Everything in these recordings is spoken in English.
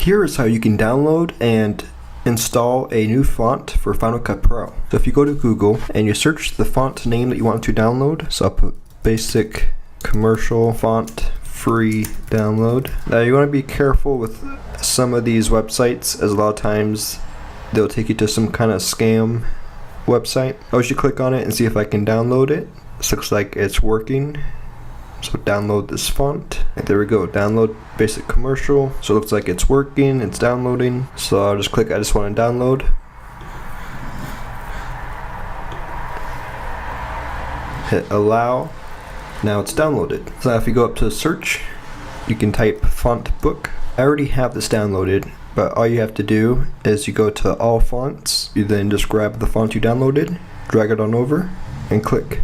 Here is how you can download and install a new font for Final Cut Pro. So if you go to Google and you search the font name that you want to download, so I'll put basic commercial font free download. Now you want to be careful with some of these websites, as a lot of times they'll take you to some kind of scam website. I should click on it and see if I can download it. This looks like it's working. So download this font. There we go, download basic commercial. So it looks like it's working, it's downloading. So I'll just click, I just want to download. Hit allow. Now it's downloaded. So now if you go up to search, you can type font book. I already have this downloaded, but all you have to do is you go to all fonts. You then just grab the font you downloaded, drag it on over, and click.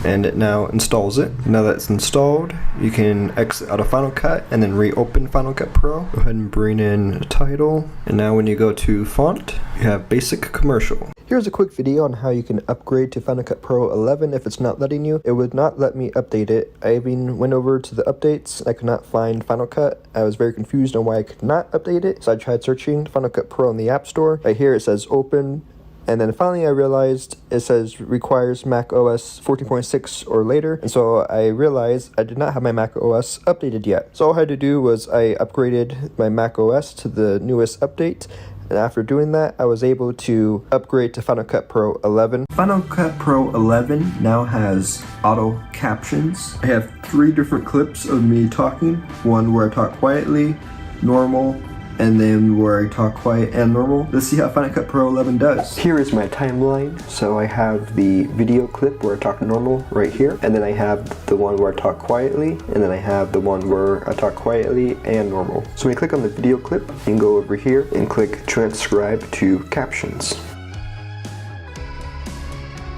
And it now installs it. Now that it's installed, you can exit out of Final Cut and then reopen Final Cut Pro. Go ahead and bring in a title. And now when you go to font, you have basic commercial. Here's a quick video on how you can upgrade to Final Cut Pro 11 if it's not letting you. It would not let me update it. I even went over to the updates. I could not find Final Cut. I was very confused on why I could not update it. So I tried searching Final Cut Pro in the App Store. Right here it says open. And then finally I realized it says requires Mac OS 14.6 or later. And so I realized I did not have my Mac OS updated yet. So all I had to do was I upgraded my Mac OS to the newest update. And after doing that, I was able to upgrade to Final Cut Pro 11. Final Cut Pro 11 now has auto captions. I have 3 different clips of me talking. One where I talk quietly, normal, and then where I talk quiet and normal. Let's see how Final Cut Pro 11 does. Here is my timeline. So I have the video clip where I talk normal right here, and then I have the one where I talk quietly, and then I have the one where I talk quietly and normal. So when you click on the video clip, you can go over here and click transcribe to captions.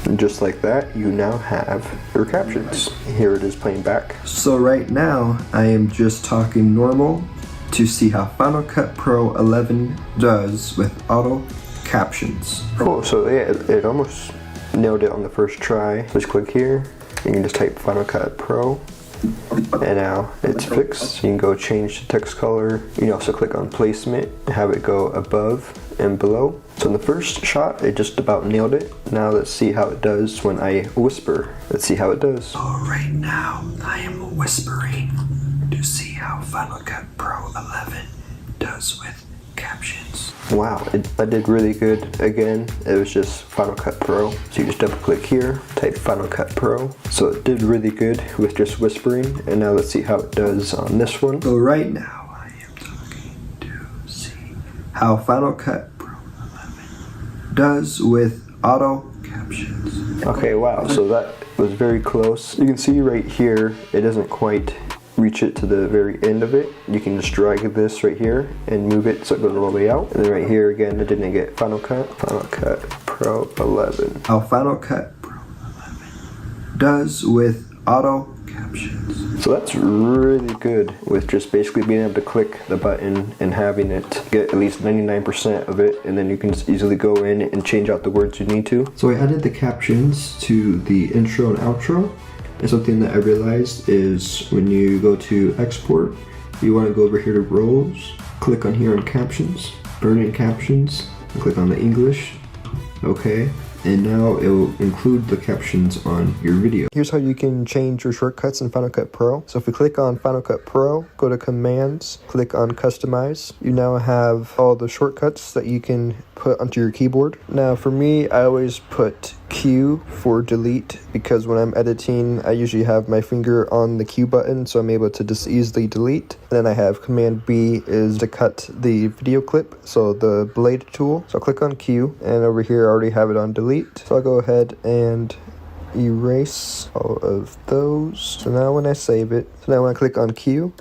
And just like that, you now have your captions. Here it is playing back. So right now, I am just talking normal to see how Final Cut Pro 11 does with auto captions. Cool, so yeah, it almost nailed it on the first try. Just click here, you can just type Final Cut Pro, and now it's fixed. You can go change the text color. You can also click on placement and have it go above and below. So in the first shot, it just about nailed it. Now let's see how it does when I whisper. Let's see how it does. So right now, I am whispering to see how Final Cut Pro 11 does with captions. Wow, I did really good. Again, it was just Final Cut Pro. So you just double click here, type Final Cut Pro. So it did really good with just whispering. And now let's see how it does on this one. So right now, I am talking to see how Final Cut Pro 11 does with auto captions. Okay, wow, so that was very close. You can see right here, it doesn't quite reach it to the very end of it. You can just drag this right here and move it so it goes all the way out. And then right here again, it didn't get Final Cut Pro 11. How Final Cut Pro 11 does with auto captions. So that's really good with just basically being able to click the button and having it get at least 99% of it, and then you can just easily go in and change out the words you need to. So I added the captions to the intro and outro. And something that I realized is when you go to export, you want to go over here to roles, click on here on captions, burn in captions, and click on the English. Okay. And now it will include the captions on your video. Here's how you can change your shortcuts in Final Cut Pro. So if we click on Final Cut Pro, go to Commands, click on Customize. You now have all the shortcuts that you can put onto your keyboard. Now for me, I always put Q for delete because when I'm editing, I usually have my finger on the Q button, so I'm able to just easily delete. And then I have Command B is to cut the video clip, so the blade tool. So I'll click on Q, and over here I already have it on delete. So I'll go ahead and erase all of those. So now when I save it, so now when I click on Q,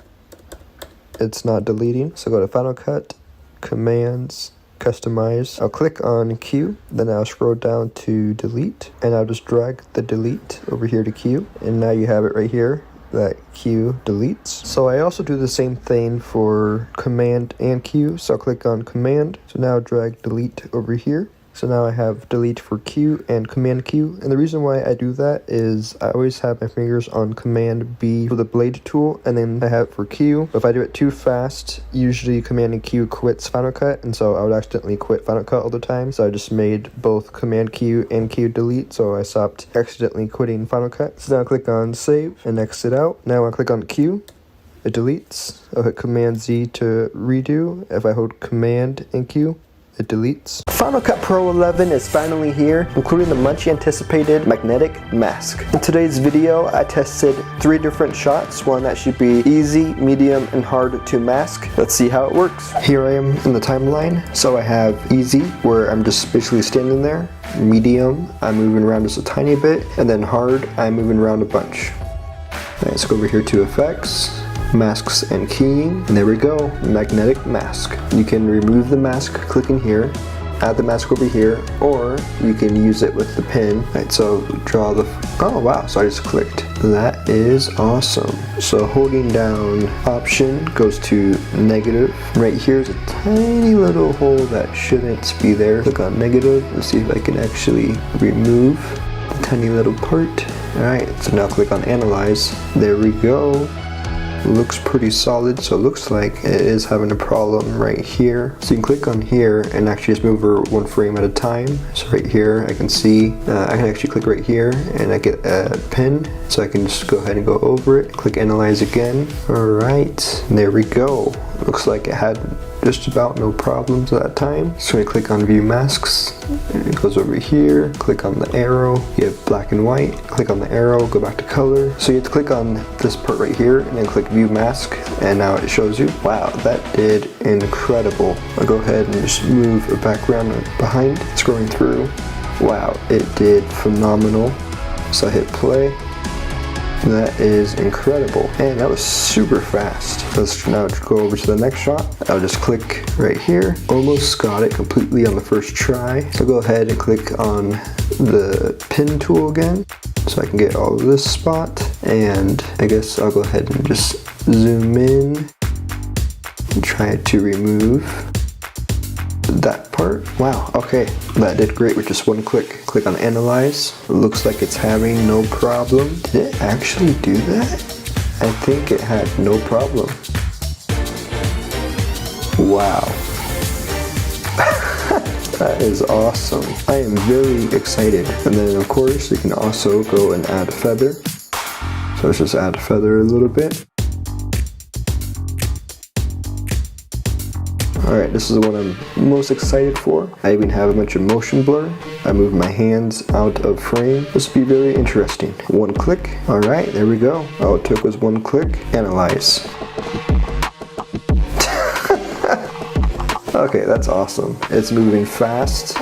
it's not deleting. So go to Final Cut, Commands, Customize. I'll click on Q, then I'll scroll down to delete, and I'll just drag the delete over here to Q, and now you have it right here that Q deletes. So I also do the same thing for Command and Q. So I'll click on Command, so now drag delete over here. So now I have delete for Q and Command Q, and the reason why I do that is I always have my fingers on Command B for the blade tool, and then I have it for Q. If I do it too fast, usually Command and Q quits Final Cut, and so I would accidentally quit Final Cut all the time, so I just made both Command Q and Q delete, so I stopped accidentally quitting Final Cut. So now I click on Save and exit out. Now I click on Q. It deletes. I'll hit Command Z to redo. If I hold Command and Q, it deletes. Final Cut Pro 11 is finally here, including the much anticipated magnetic mask. In today's video, I tested 3 different shots, one that should be easy, medium, and hard to mask. Let's see how it works. Here I am in the timeline. So I have easy, where I'm just basically standing there. Medium, I'm moving around just a tiny bit. And then hard, I'm moving around a bunch. Alright, let's go over here to effects. Masks and keying, and there we go, magnetic mask. You can remove the mask clicking here, add the mask over here, or you can use it with the pen. Right, so draw the, oh wow, so I just clicked. That is awesome. So holding down option goes to negative. Right here is a tiny little hole that shouldn't be there. Click on negative, let's see if I can actually remove the tiny little part. Alright, so now click on analyze. There we go. Looks pretty solid, so it looks like it is having a problem right here. So you can click on here and actually just move over 1 frame at a time. So right here I can see, I can actually click right here and I get a pin, so I can just go ahead and go over it. Click analyze again. Alright, there we go. Looks like it had just about no problems at that time. So I click on view masks, it goes over here, click on the arrow, you have black and white, click on the arrow, go back to color. So you have to click on this part right here and then click view mask, and now it shows you. Wow, that did incredible. I'll go ahead and just move a background behind, scrolling through. Wow, it did phenomenal. So I hit play. That is incredible, and that was super fast. Let's now go over to the next shot. I'll just click right here. Almost got it completely on the first try. So go ahead and click on the pin tool again, so I can get all of this spot. And I guess I'll go ahead and just zoom in and try to remove that part. Wow, okay, that did great with just 1 click. Click on analyze. It looks like it's having no problem. Did it actually do that? I think it had no problem. Wow. That is awesome. I am very excited. And then of course you can also go and add a feather. So let's just add a feather a little bit. Alright, this is the one I'm most excited for. I even have a bunch of motion blur. I move my hands out of frame. This will be very interesting. 1 click. Alright, there we go. All it took was 1 click. Analyze. Okay, that's awesome. It's moving fast.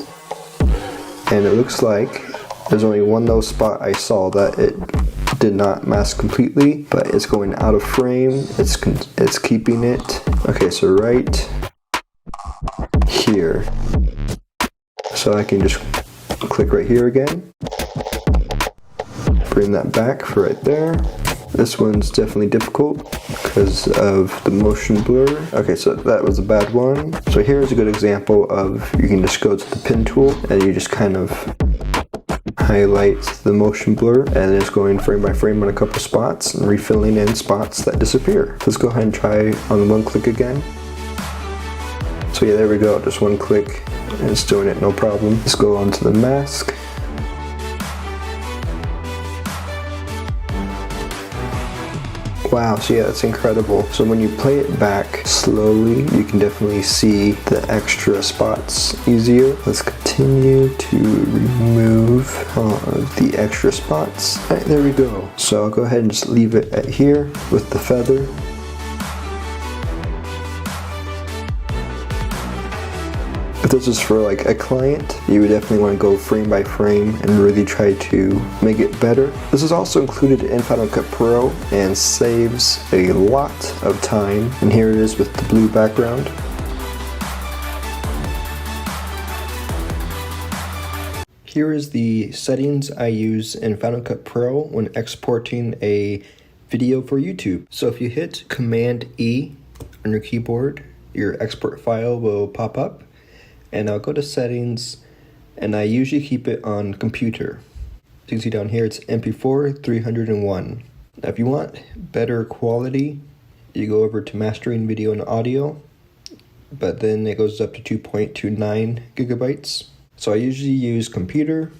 And it looks like there's only one little spot I saw that it did not mask completely, but it's going out of frame. It's keeping it. Okay, so right here. So I can just click right here again. Bring that back for right there. This one's definitely difficult because of the motion blur. Okay, so that was a bad one. So here's a good example of, you can just go to the pen tool and you just kind of highlight the motion blur and just going frame by frame on a couple spots and refilling in spots that disappear. Let's go ahead and try on 1 click again. So yeah, there we go, just 1 click and it's doing it no problem. Let's go on to the mask. Wow, so yeah, that's incredible. So when you play it back slowly, you can definitely see the extra spots easier. Let's continue to remove the extra spots. All right, there we go. So I'll go ahead and just leave it at here with the feather. If this is for like a client, you would definitely want to go frame by frame and really try to make it better. This is also included in Final Cut Pro and saves a lot of time. And here it is with the blue background. Here is the settings I use in Final Cut Pro when exporting a video for YouTube. So if you hit Command E on your keyboard, your export file will pop up. And I'll go to settings and I usually keep it on computer. As you can see down here, it's MP4 301. Now if you want better quality, you go over to mastering video and audio, but then it goes up to 2.29 gigabytes. So I usually use computer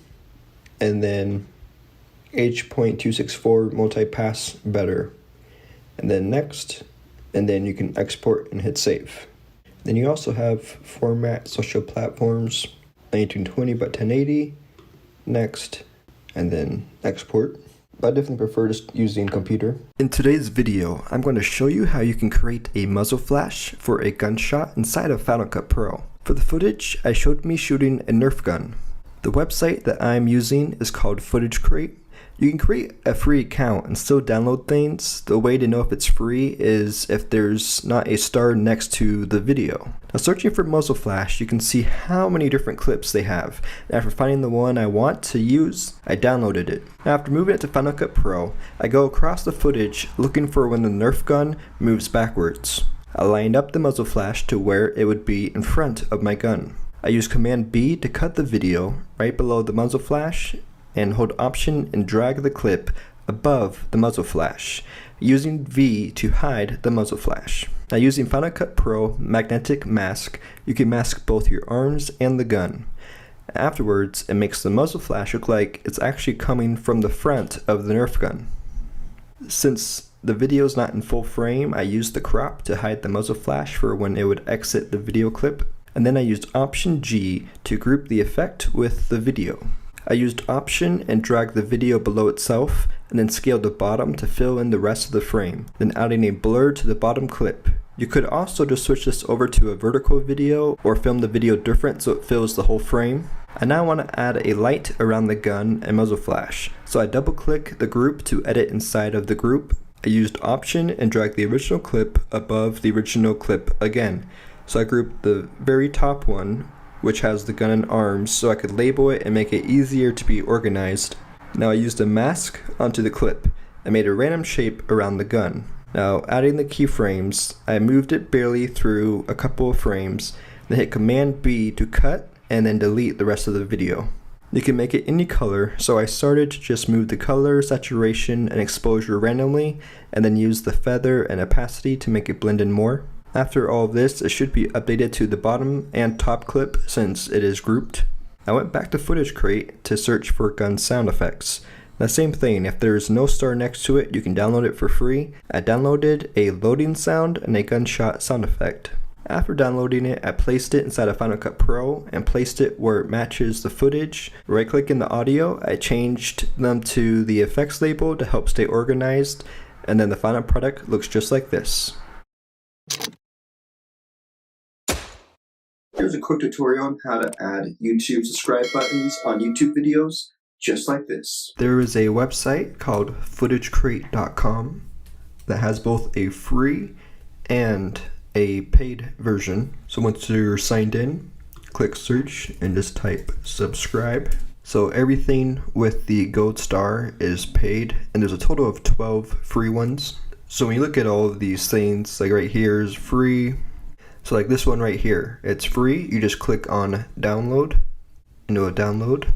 and then H.264 multipass better, and then next, and then you can export and hit save. Then you also have format social platforms, 1920 by 1080, next, and then export. But I definitely prefer just using computer. In today's video, I'm going to show you how you can create a muzzle flash for a gunshot inside of Final Cut Pro. For the footage, I showed me shooting a Nerf gun. The website that I'm using is called Footage Crate. You can create a free account and still download things. The way to know if it's free is if there's not a star next to the video. Now searching for muzzle flash, you can see how many different clips they have. After finding the one I want to use, I downloaded it. Now after moving it to Final Cut Pro, I go across the footage looking for when the Nerf gun moves backwards. I lined up the muzzle flash to where it would be in front of my gun. I use Command B to cut the video right below the muzzle flash, and hold Option and drag the clip above the muzzle flash, using V to hide the muzzle flash. Now using Final Cut Pro Magnetic Mask, you can mask both your arms and the gun. Afterwards, it makes the muzzle flash look like it's actually coming from the front of the Nerf gun. Since the video is not in full frame, I used the crop to hide the muzzle flash for when it would exit the video clip, and then I used Option G to group the effect with the video. I used Option and dragged the video below itself, and then scaled the bottom to fill in the rest of the frame, then adding a blur to the bottom clip. You could also just switch this over to a vertical video or film the video different so it fills the whole frame. I now want to add a light around the gun and muzzle flash, so I double click the group to edit inside of the group. I used Option and dragged the original clip above the original clip again. So I grouped the very top one, which has the gun and arms, so I could label it and make it easier to be organized. Now I used a mask onto the clip and made a random shape around the gun. Now adding the keyframes, I moved it barely through a couple of frames, then hit Command B to cut and then delete the rest of the video. You can make it any color, so I started to just move the color, saturation, and exposure randomly, and then use the feather and opacity to make it blend in more. After all of this, it should be updated to the bottom and top clip since it is grouped. I went back to Footage Crate to search for gun sound effects. The same thing, if there is no star next to it, you can download it for free. I downloaded a loading sound and a gunshot sound effect. After downloading it, I placed it inside of Final Cut Pro and placed it where it matches the footage. Right click in the audio, I changed them to the effects label to help stay organized, and then the final product looks just like this. Here's a quick tutorial on how to add YouTube subscribe buttons on YouTube videos, just like this. There is a website called footagecrate.com that has both a free and a paid version. So once you're signed in, click search and just type subscribe. So everything with the gold star is paid, and there's a total of 12 free ones. So when you look at all of these things, like right here is free. So like this one right here, it's free. You just click on download and it will download.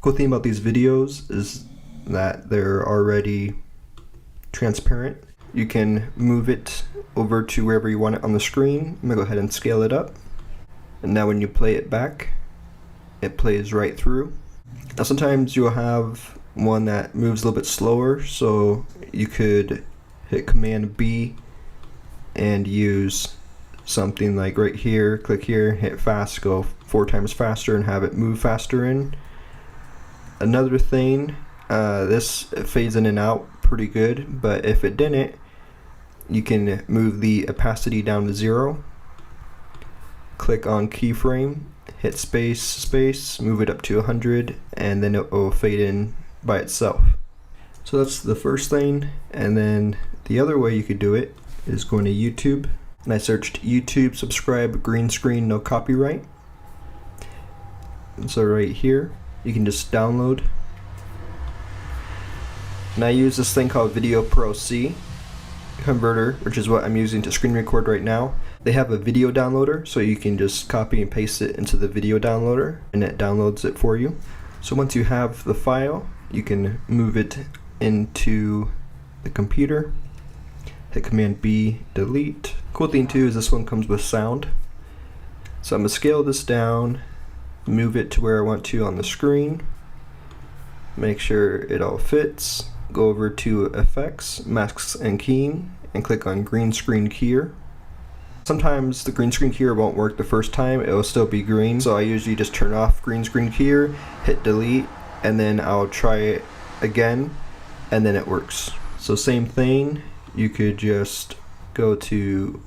Cool thing about these videos is that they're already transparent. You can move it over to wherever you want it on the screen. I'm gonna go ahead and scale it up. And now when you play it back, it plays right through. Now sometimes you'll have one that moves a little bit slower, so you could hit Command B and use something like right here, click here, hit fast, go 4 times faster and have it move faster in. Another thing, this fades in and out pretty good, but if it didn't, you can move the opacity down to 0, click on keyframe, hit space, move it up to 100, and then it will fade in by itself. So that's the first thing, and then the other way you could do it is going to YouTube, and I searched YouTube subscribe green screen no copyright. And so right here, you can just download. And I use this thing called Video Pro C converter, which is what I'm using to screen record right now. They have a video downloader, so you can just copy and paste it into the video downloader and it downloads it for you. So once you have the file, you can move it into the computer, hit Command B, delete. Cool thing too is this one comes with sound. So I'm gonna scale this down, move it to where I want to on the screen, make sure it all fits, go over to Effects, Masks and Keying, and click on Green Screen Keyer. Sometimes the green screen keyer won't work the first time, it will still be green, so I usually just turn off green screen keyer, hit delete, and then I'll try it again, and then it works. So same thing, you could just go to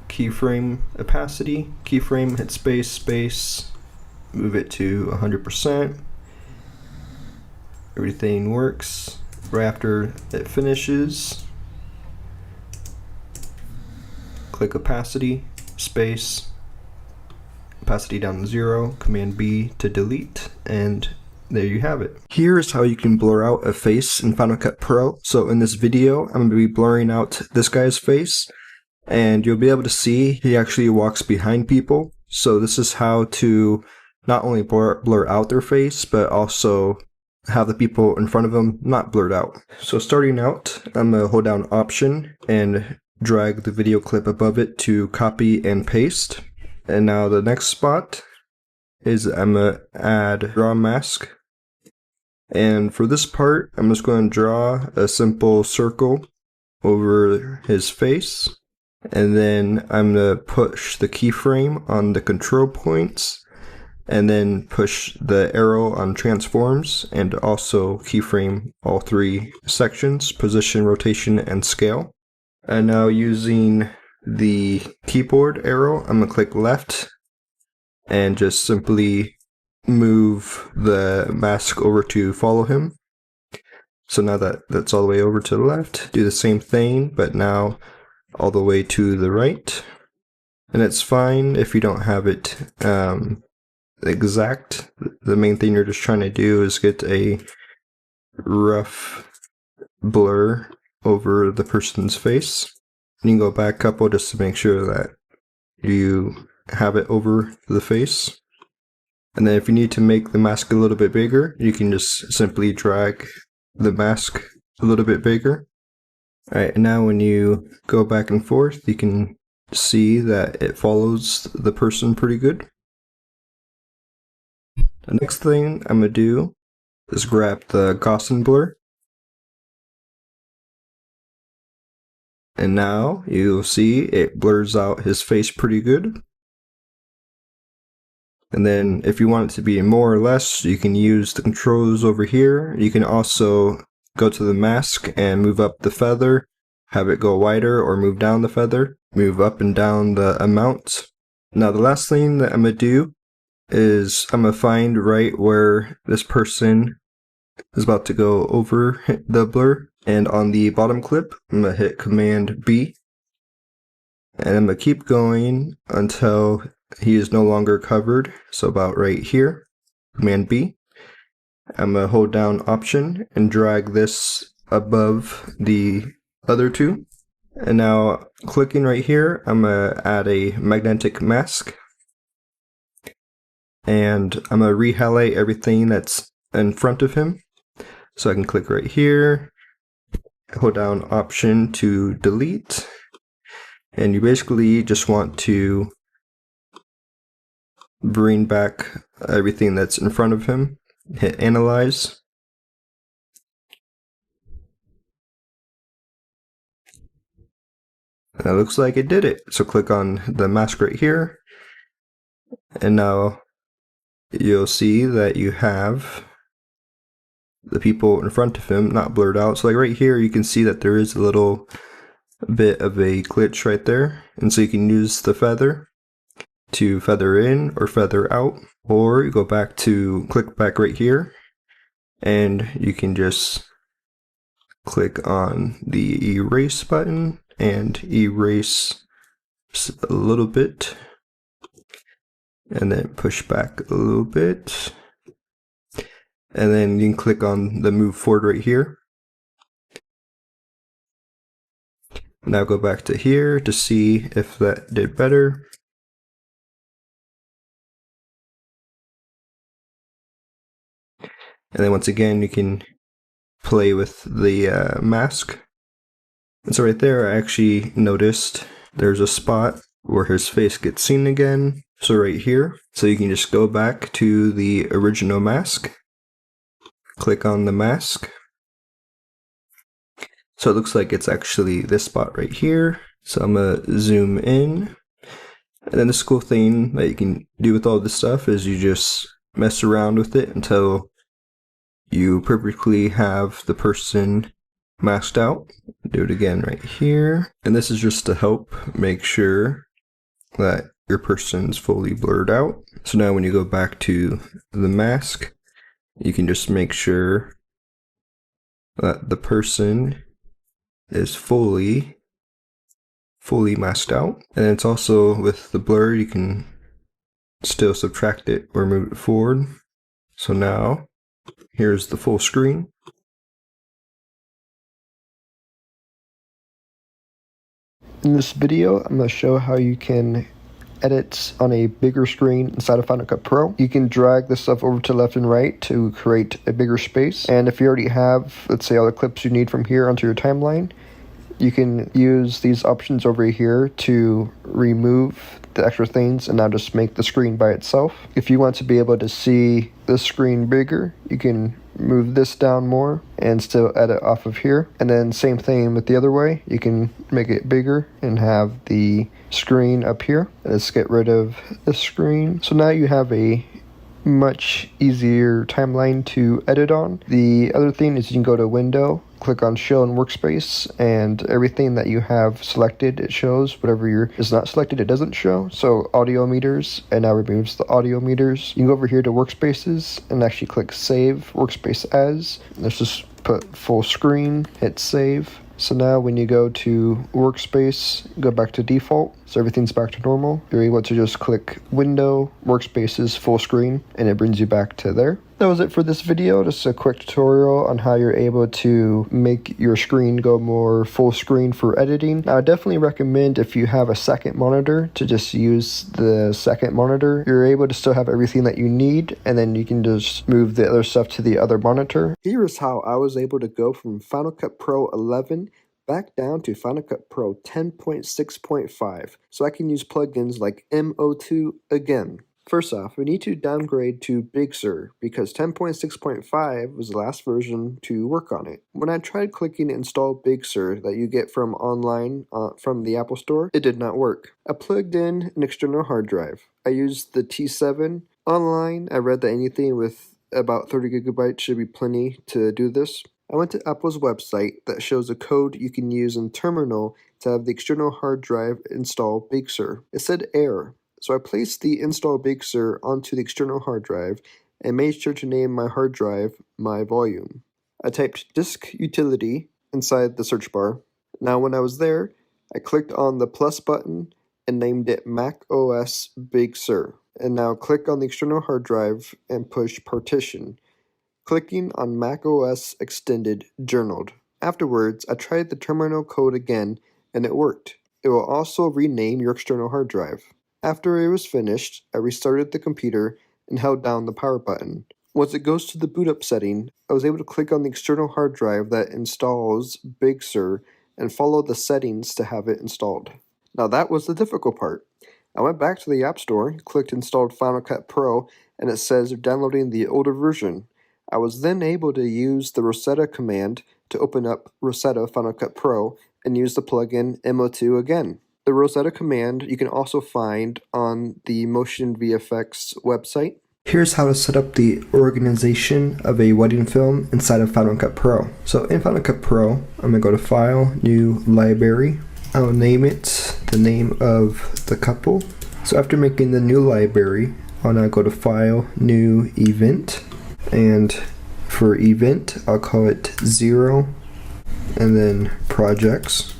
keyframe opacity, keyframe, hit space, space, move it to 100%. Everything works. Right after it finishes, click opacity, space, opacity down to 0, Command B to delete, and there you have it. Here's how you can blur out a face in Final Cut Pro. So in this video, I'm going to be blurring out this guy's face, and you'll be able to see he actually walks behind people. So this is how to not only blur out their face, but also have the people in front of them not blurred out. So starting out, I'm going to hold down Option and drag the video clip above it to copy and paste. And now the next spot is I'm going to add draw mask. And for this part, I'm just going to draw a simple circle over his face. And then I'm going to push the keyframe on the control points, and then push the arrow on transforms, and also keyframe all three sections, position, rotation, and scale. And now using the keyboard arrow, I'm going to click left and just simply move the mask over to follow him. So now that's all the way over to the left, do the same thing, but now all the way to the right. And it's fine if you don't have it exact. The main thing you're just trying to do is get a rough blur over the person's face. You can go back a couple just to make sure that you have it over the face. And then if you need to make the mask a little bit bigger, you can just simply drag the mask a little bit bigger. Alright, and now when you go back and forth, you can see that it follows the person pretty good. The next thing I'm going to do is grab the Gaussian blur. And now you'll see it blurs out his face pretty good. And then if you want it to be more or less, you can use the controls over here. You can also go to the mask and move up the feather, have it go wider, or move down the feather, move up and down the amount. Now the last thing that I'm going to do is I'm going to find right where this person is about to go over the blur. And on the bottom clip, I'm going to hit Command B. And I'm going to keep going until he is no longer covered. So about right here, Command B. I'm going to hold down Option and drag this above the other two. And now clicking right here, I'm going to add a magnetic mask. And I'm going to re-highlight everything that's in front of him. So I can click right here, hold down Option to delete, and you basically just want to bring back everything that's in front of him. Hit Analyze. And it looks like it did it. So click on the mask right here, and now you'll see that you have the people in front of him not blurred out. So like right here, you can see that there is a little bit of a glitch right there. And so you can use the feather to feather in or feather out, or you go back to click back right here and you can just click on the erase button and erase a little bit, and then push back a little bit. And then you can click on the move forward right here. Now go back to here to see if that did better. And then once again, you can play with the mask. And so right there, I actually noticed there's a spot where his face gets seen again. So right here, so you can just go back to the original mask, click on the mask. So it looks like it's actually this spot right here. So I'm gonna zoom in. And then this cool thing that you can do with all this stuff is you just mess around with it until you perfectly have the person masked out. Do it again right here. And this is just to help make sure that your person's fully blurred out. So now when you go back to the mask, you can just make sure that the person is fully masked out. And it's also with the blur, you can still subtract it or move it forward. So now here's the full screen. In this video, I'm going to show how you can edit on a bigger screen inside of Final Cut Pro. You can drag this stuff over to left and right to create a bigger space. And if you already have, let's say, all the clips you need from here onto your timeline, you can use these options over here to remove the extra things and now just make the screen by itself. If you want to be able to see the screen bigger, you can move this down more and still edit off of here. And then same thing with the other way. You can make it bigger and have the screen up here. Let's get rid of the screen. So now you have a much easier timeline to edit on. The other thing is you can go to Window, click on Show in Workspace, and everything that you have selected, it shows. Whatever is not selected, it doesn't show. So audio meters, and now removes the audio meters. You can go over here to Workspaces and actually click Save Workspace As. Let's just put full screen, hit Save. So now when you go to Workspace, go back to default, so everything's back to normal. You're able to just click Window, Workspaces, Full Screen, and it brings you back to there. That was it for this video, just a quick tutorial on how you're able to make your screen go more full screen for editing. Now, I definitely recommend if you have a second monitor to just use the second monitor. You're able to still have everything that you need, and then you can just move the other stuff to the other monitor. Here is how I was able to go from Final Cut Pro 11 back down to Final Cut Pro 10.6.5, so I can use plugins like mRotoAI again. First off, we need to downgrade to Big Sur because 10.6.5 was the last version to work on it. When I tried clicking install Big Sur that you get from online from the Apple Store, it did not work. I plugged in an external hard drive. I used the T7. Online, I read that anything with about 30 gigabytes should be plenty to do this. I went to Apple's website that shows a code you can use in Terminal to have the external hard drive install Big Sur. It said error. So I placed the install Big Sur onto the external hard drive and made sure to name my hard drive my volume. I typed disk utility inside the search bar. Now when I was there, I clicked on the plus button and named it Mac OS Big Sur. And now click on the external hard drive and push partition. Clicking on Mac OS Extended journaled. Afterwards, I tried the terminal code again and it worked. It will also rename your external hard drive. After it was finished, I restarted the computer and held down the power button. Once it goes to the boot up setting, I was able to click on the external hard drive that installs Big Sur and follow the settings to have it installed. Now that was the difficult part. I went back to the App Store, clicked installed Final Cut Pro, and it says downloading the older version. I was then able to use the Rosetta command to open up Rosetta Final Cut Pro and use the plugin mRotoAI again. The Rosetta command you can also find on the Motion VFX website. Here's how to set up the organization of a wedding film inside of Final Cut Pro. So in Final Cut Pro, I'm going to go to File, New Library. I'll name it the name of the couple. So after making the new library, I'll now go to File, New Event. And for event, I'll call it 0 and then projects.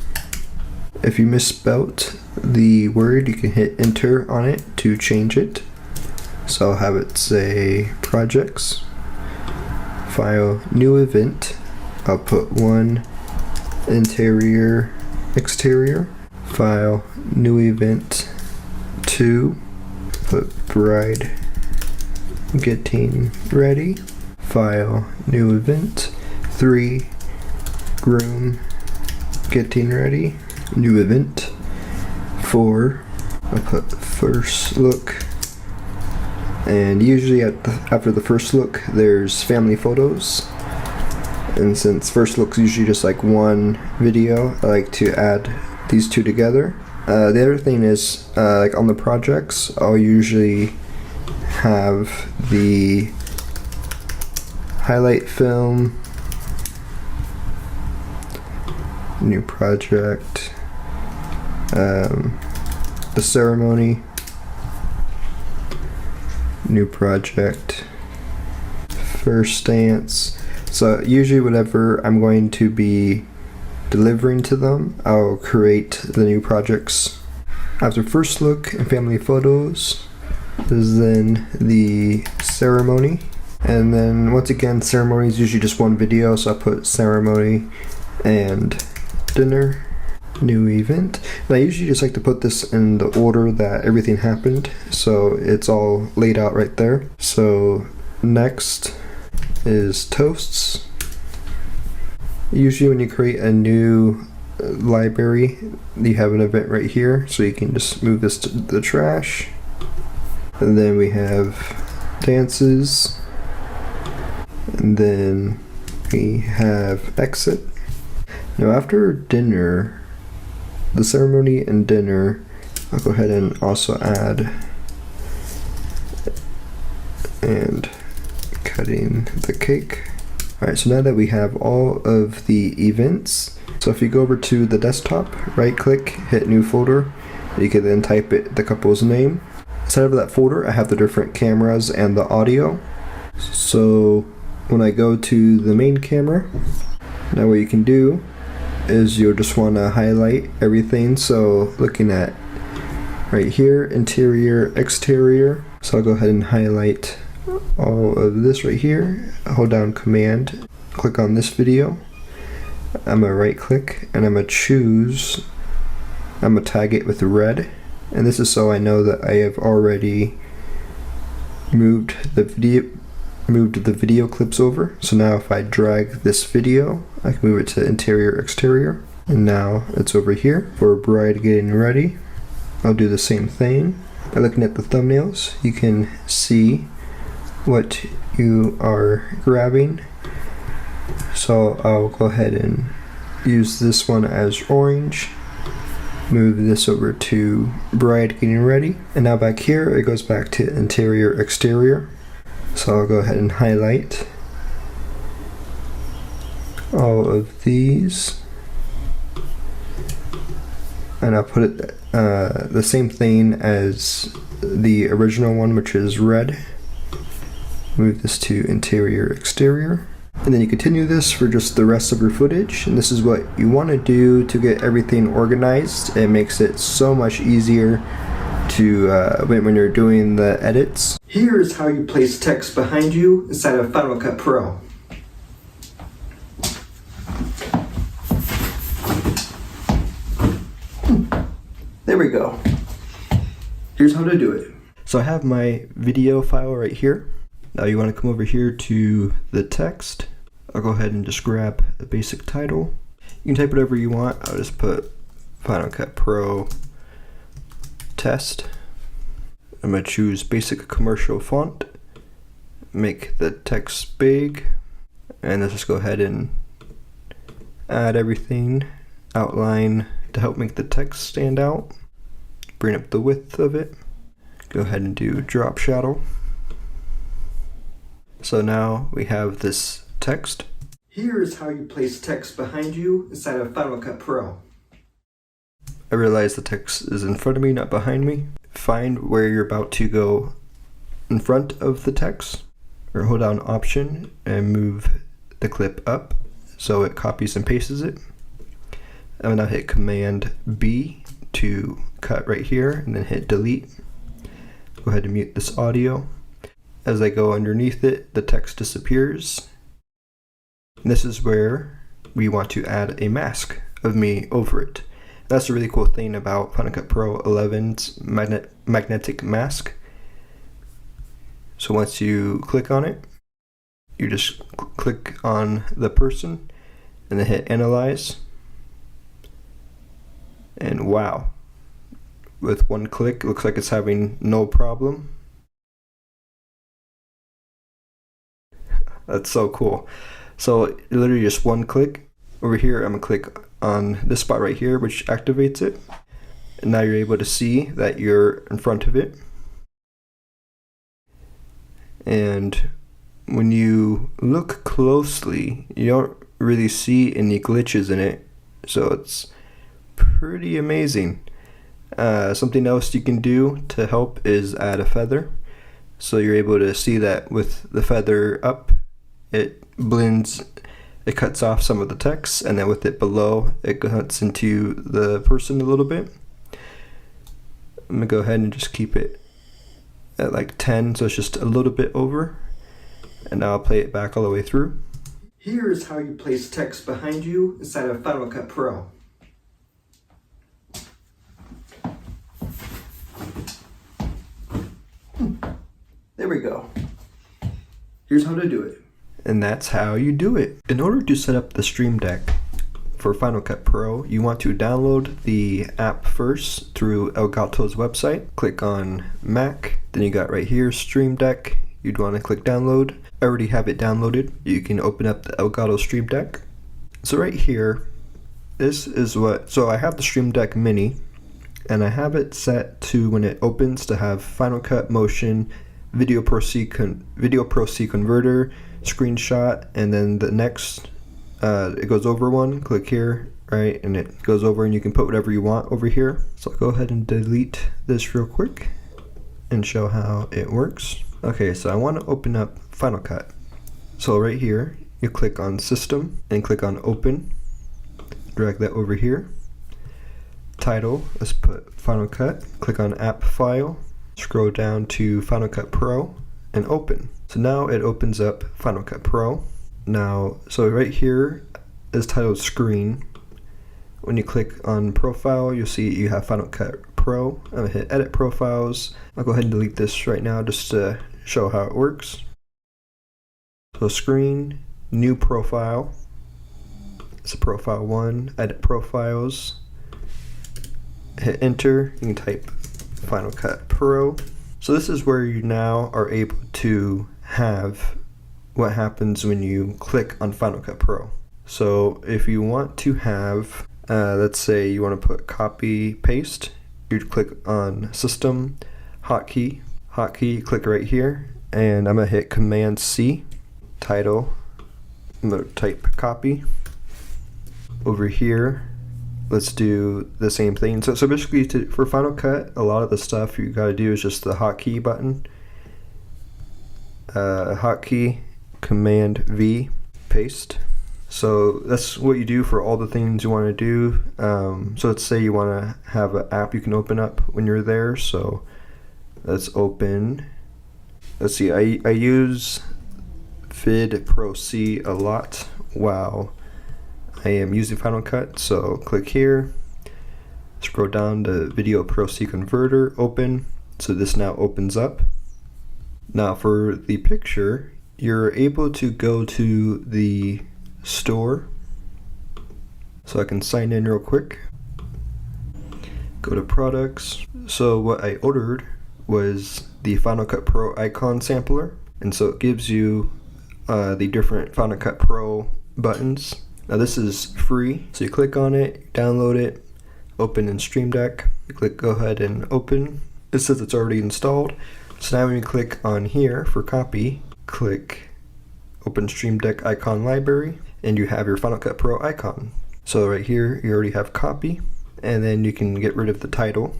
If you misspelt the word, you can hit enter on it to change it. So I'll have it say projects, file, new event. I'll put 1 interior exterior, file, new event, 2, put bride getting ready, file, new event, 3, groom getting ready, new event, 4, I'll put first look, and usually after the first look there's family photos, and since first look's usually just like one video, I like to add these two together. The other thing is like on the projects I'll usually have the highlight film, new project, the ceremony, new project, first dance. So usually whatever I'm going to be delivering to them, I'll create the new projects. After first look and family photos is then the ceremony, and then once again ceremony is usually just one video, so I put ceremony and dinner, new event. And I usually just like to put this in the order that everything happened, so it's all laid out right there. So next is toasts. Usually when you create a new library, you have an event right here, so you can just move this to the trash. And then we have dances, and then we have exit. Now after dinner, the ceremony and dinner, I'll go ahead and also add and cutting the cake. Alright, so now that we have all of the events, so if you go over to the desktop, right click, hit new folder, you can then type the couple's name. Inside of that folder I have the different cameras and the audio. So when I go to the main camera, now what you can do is you'll just want to highlight everything. So looking at right here, interior, exterior, so I'll go ahead and highlight all of this right here, hold down command, click on this video, I'm gonna right click and I'm gonna choose, I'm gonna tag it with red, and this is so I know that I have already moved the video clips over. So now if I drag this video, I can move it to interior, exterior, and now it's over here for bride getting ready. I'll do the same thing. By looking at the thumbnails, you can see what you are grabbing. So I'll go ahead and use this one as orange, move this over to bride getting ready, and now back here it goes back to interior, exterior. So I'll go ahead and highlight all of these, and I'll put it the same thing as the original one, which is red. Move this to interior, exterior, and then you continue this for just the rest of your footage. And this is what you want to do to get everything organized. It makes it so much easier to when you're doing the edits. Here is how you place text behind you inside of Final Cut Pro. There we go. Here's how to do it. So I have my video file right here. Now you want to come over here to the text. I'll go ahead and just grab a basic title. You can type whatever you want. I'll just put Final Cut Pro test. I'm going to choose basic commercial font. Make the text big. And let's just go ahead and add everything. Outline to help make the text stand out. Bring up the width of it. Go ahead and do drop shadow. So now we have this text. Here is how you place text behind you inside of Final Cut Pro. I realize the text is in front of me, not behind me. Find where you're about to go in front of the text, or hold down Option and move the clip up so it copies and pastes it. I'm gonna hit Command B to cut right here, and then hit delete. Go ahead and mute this audio. As I go underneath it, the text disappears. And this is where we want to add a mask of me over it. That's a really cool thing about Final Cut Pro 11's magnetic mask. So once you click on it, you just click on the person and then hit analyze. And wow, with one click, it looks like it's having no problem. That's so cool. So literally just one click. Over here, I'm gonna click on this spot right here, which activates it. And now you're able to see that you're in front of it. And when you look closely, you don't really see any glitches in it. So it's pretty amazing. Something else you can do to help is add a feather. So you're able to see that with the feather up, it blends, it cuts off some of the text, and then with it below, it cuts into the person a little bit. I'm gonna go ahead and just keep it at like 10, so it's just a little bit over. And now I'll play it back all the way through. Here is how you place text behind you inside of Final Cut Pro. There we go. Here's how to do it. And that's how you do it. In order to set up the Stream Deck for Final Cut Pro, you want to download the app first through Elgato's website. Click on Mac, then you got right here Stream Deck. You'd want to click download. I already have it downloaded. You can open up the Elgato Stream Deck. So right here, this is so I have the Stream Deck Mini, and I have it set to, when it opens, to have Final Cut Motion, Video Pro C Converter, screenshot, and then the next, it goes over one, click here, right, and it goes over, and you can put whatever you want over here. So I'll go ahead and delete this real quick and show how it works. Okay, so I want to open up Final Cut. So right here, you click on System and click on Open. Drag that over here. Title, let's put Final Cut. Click on App File. Scroll down to Final Cut Pro and Open. So now it opens up Final Cut Pro. Now, so right here is titled Screen. When you click on Profile, you'll see you have Final Cut Pro. I'm gonna hit Edit Profiles. I'll go ahead and delete this right now just to show how it works. So Screen, New Profile. It's a Profile 1. Edit Profiles. Hit Enter. You can type Final Cut Pro. So this is where you now are able to have what happens when you click on Final Cut Pro. So if you want to have, let's say you want to put copy paste, you'd click on System, Hotkey, click right here, and I'm gonna hit Command C, title, I'm gonna type copy. Over here, let's do the same thing. So basically, for Final Cut, a lot of the stuff you gotta do is just the hotkey button. Hotkey, Command V, paste. So that's what you do for all the things you want to do. So let's say you want to have an app you can open up when you're there. So let's open. Let's see. I use Vid Pro C a lot while I am using Final Cut. So click here. Scroll down to Video Pro C Converter. Open. So this now opens up. Now for the picture, you're able to go to the store. So I can sign in real quick. Go to products. So what I ordered was the Final Cut Pro icon sampler. And so it gives you the different Final Cut Pro buttons. Now this is free. So you click on it, download it, open in Stream Deck. You click go ahead and open. It says it's already installed. So now when you click on here for copy, click open Stream Deck icon library, and you have your Final Cut Pro icon. So right here, you already have copy, and then you can get rid of the title.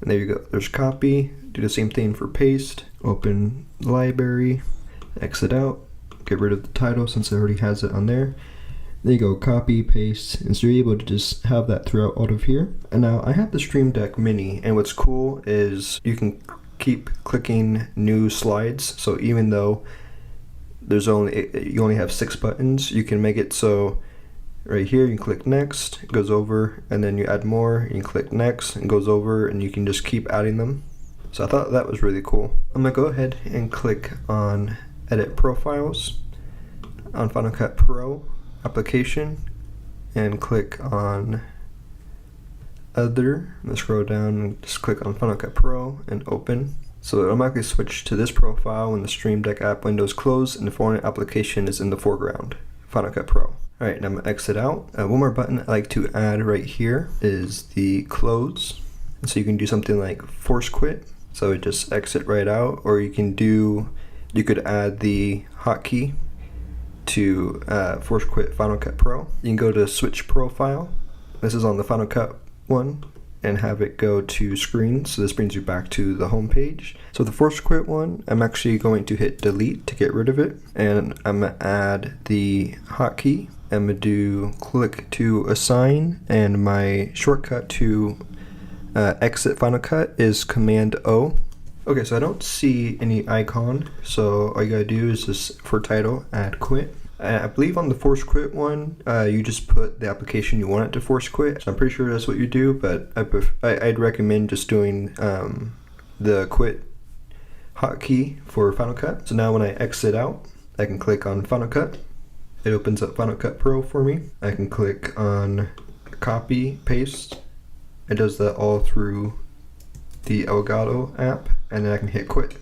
And there you go, there's copy. Do the same thing for paste, open library, exit out, get rid of the title since it already has it on there. There you go, copy, paste, and so you're able to just have that throughout all of here. And now I have the Stream Deck Mini, and what's cool is you can keep clicking new slides. So even though you only have 6 buttons, you can make it so Right here, you can click next, it goes over, and then you add more, you can click next, and it goes over, and you can just keep adding them. So I thought that was really cool. I'm gonna go ahead and click on Edit Profiles on Final Cut Pro application, and click on Other. I'm gonna scroll down and just click on Final Cut Pro and open. So it'll automatically switch to this profile when the Stream Deck app window is closed and the foreign application is in the foreground. Final Cut Pro. Alright, now I'm going to exit out. One more button I like to add right here is the close. And so you can do something like force quit. So it just exit right out, or you could add the hotkey to force quit Final Cut Pro. You can go to switch profile. This is on the Final Cut one, and have it go to screen. So this brings you back to the home page. So the force quit one, I'm actually going to hit delete to get rid of it. And I'm gonna add the hotkey. I'm gonna do click to assign, and my shortcut to exit Final Cut is Command O. Okay, so I don't see any icon. So all you gotta do is just for title, add quit. I believe on the force quit one, you just put the application you want it to force quit. So I'm pretty sure that's what you do, but I'd recommend just doing the quit hotkey for Final Cut. So now when I exit out, I can click on Final Cut. It opens up Final Cut Pro for me. I can click on copy, paste. It does that all through the Elgato app, and then I can hit quit.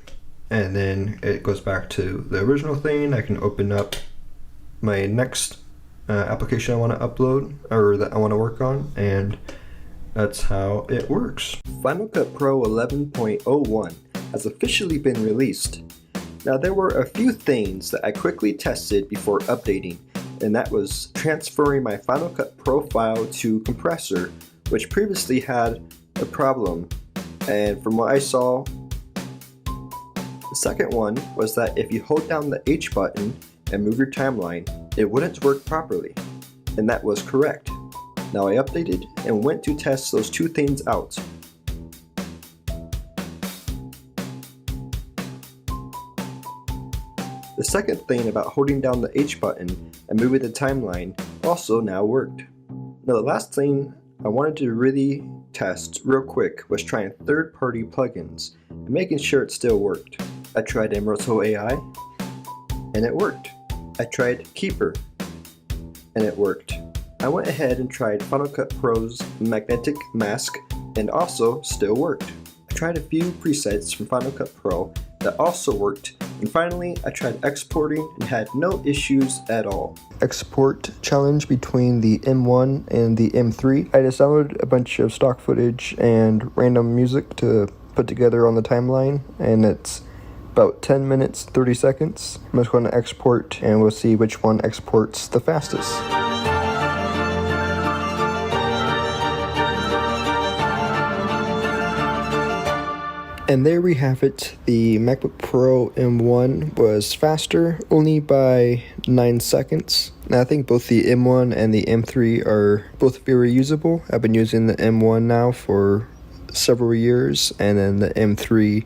And then it goes back to the original thing. I can open up my next application I want to upload, or that I want to work on, and that's how it works. Final Cut Pro 11.01 has officially been released. Now there were a few things that I quickly tested before updating, and that was transferring my Final Cut Pro file to Compressor, which previously had a problem, and from what I saw, the second one was that if you hold down the H button and move your timeline, it wouldn't work properly, and that was correct. Now I updated and went to test those two things out. The second thing about holding down the H button and moving the timeline also now worked. Now the last thing I wanted to really test real quick was trying third-party plugins and making sure it still worked. I tried mRotoAI, and it worked. I tried Keeper, and it worked. I went ahead and tried Final Cut Pro's magnetic mask, and also still worked. I tried a few presets from Final Cut Pro that also worked, and finally I tried exporting and had no issues at all. Export challenge between the M1 and the M3. I just downloaded a bunch of stock footage and random music to put together on the timeline, and it's about 10 minutes, 30 seconds. I'm just going to export, and we'll see which one exports the fastest. And there we have it. The MacBook Pro M1 was faster, only by 9 seconds. Now I think both the M1 and the M3 are both very usable. I've been using the M1 now for several years, and then the M3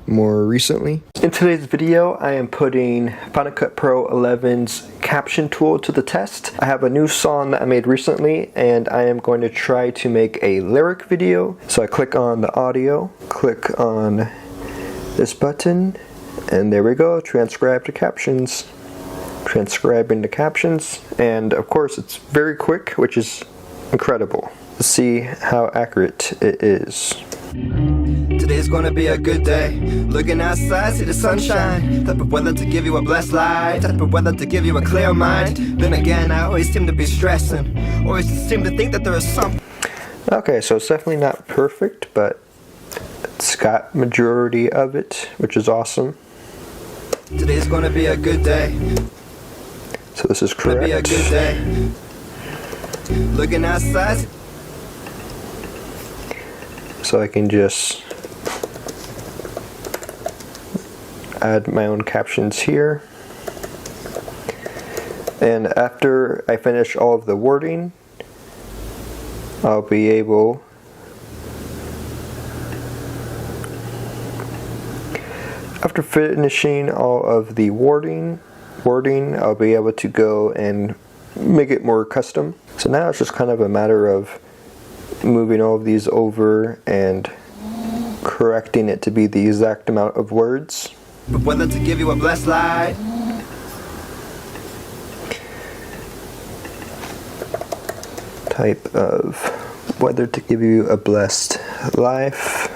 more recently. In today's video, I am putting Final Cut Pro 11's caption tool to the test. I have a new song that I made recently, and I am going to try to make a lyric video. So I click on the audio, click on this button, and there we go, transcribe to captions. Transcribing the captions, and of course it's very quick, which is incredible. Let's see how accurate it is. Today's gonna be a good day. Looking outside, see the sunshine. Type of weather to give you a blessed life. Type of weather to give you a clear mind. Then again, I always seem to be stressing. Always seem to think that there is something. Okay, so it's definitely not perfect, but it's got majority of it, which is awesome. Today's gonna be a good day. So this is correct. Gonna be a good day. Looking outside. So I can just add my own captions here. And after I finish all of the wording, I'll be able after finishing all of the wording, I'll be able to go and make it more custom. So now it's just kind of a matter of moving all of these over and correcting it to be the exact amount of words. But whether to give you a blessed life. Type of whether to give you a blessed life.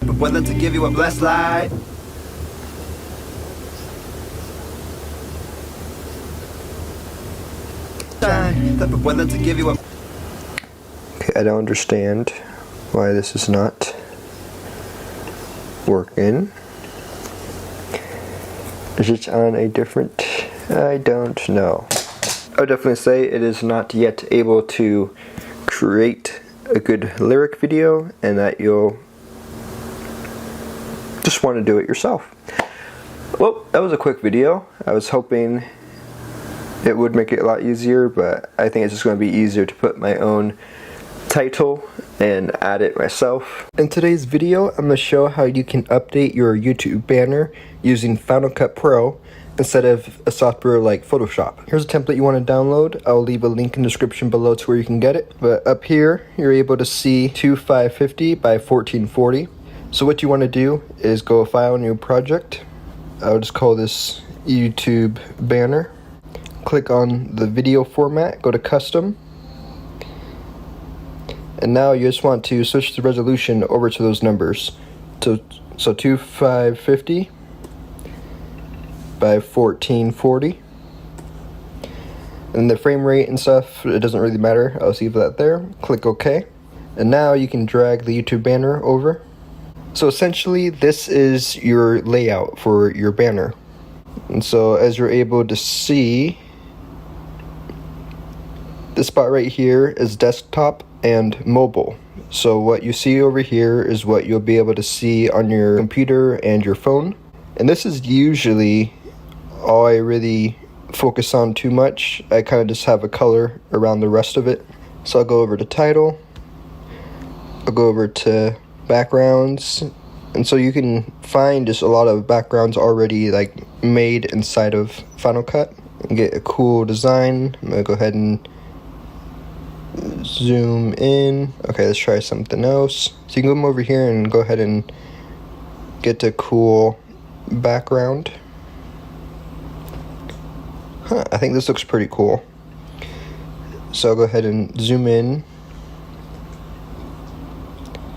But whether to give you a blessed life. But whether to give you a. Okay, I don't understand why this is not working. Is it on a different? I don't know. I would definitely say it is not yet able to create a good lyric video, and that you'll just want to do it yourself. Well, that was a quick video. I was hoping it would make it a lot easier, but I think it's just going to be easier to put my own title and add it myself. In today's video, I'm going to show how you can update your YouTube banner using Final Cut Pro instead of a software like Photoshop. Here's a template you want to download. I'll leave a link in the description below to where you can get it. But up here, you're able to see 2550 by 1440. So what you want to do is go File, New Project. I'll just call this YouTube Banner. Click on the video format, go to Custom. And now you just want to switch the resolution over to those numbers. So 2550 by 1440. And the frame rate and stuff, it doesn't really matter. I'll leave that there. Click OK. And now you can drag the YouTube banner over. So essentially, this is your layout for your banner. And so as you're able to see, this spot right here is desktop and mobile. So what you see over here is what you'll be able to see on your computer and your phone. And this is usually all I really focus on too much. I kind of just have a color around the rest of it. So I'll go over to title. I'll go over to backgrounds. And so you can find just a lot of backgrounds already like made inside of Final Cut and get a cool design. I'm gonna go ahead and zoom in. Okay, let's try something else. So you can come over here and go ahead and get a cool background. I think this looks pretty cool. So I'll go ahead and zoom in.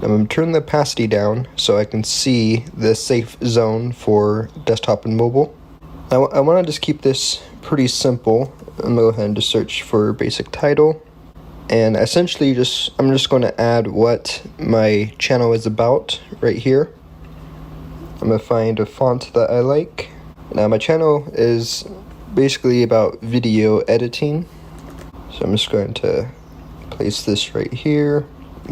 I'm going to turn the opacity down so I can see the safe zone for desktop and mobile. I want to just keep this pretty simple. I'm going to go ahead and just search for basic title. And essentially I'm just going to add what my channel is about right here. I'm going to find a font that I like. Now my channel is basically about video editing. So I'm just going to place this right here.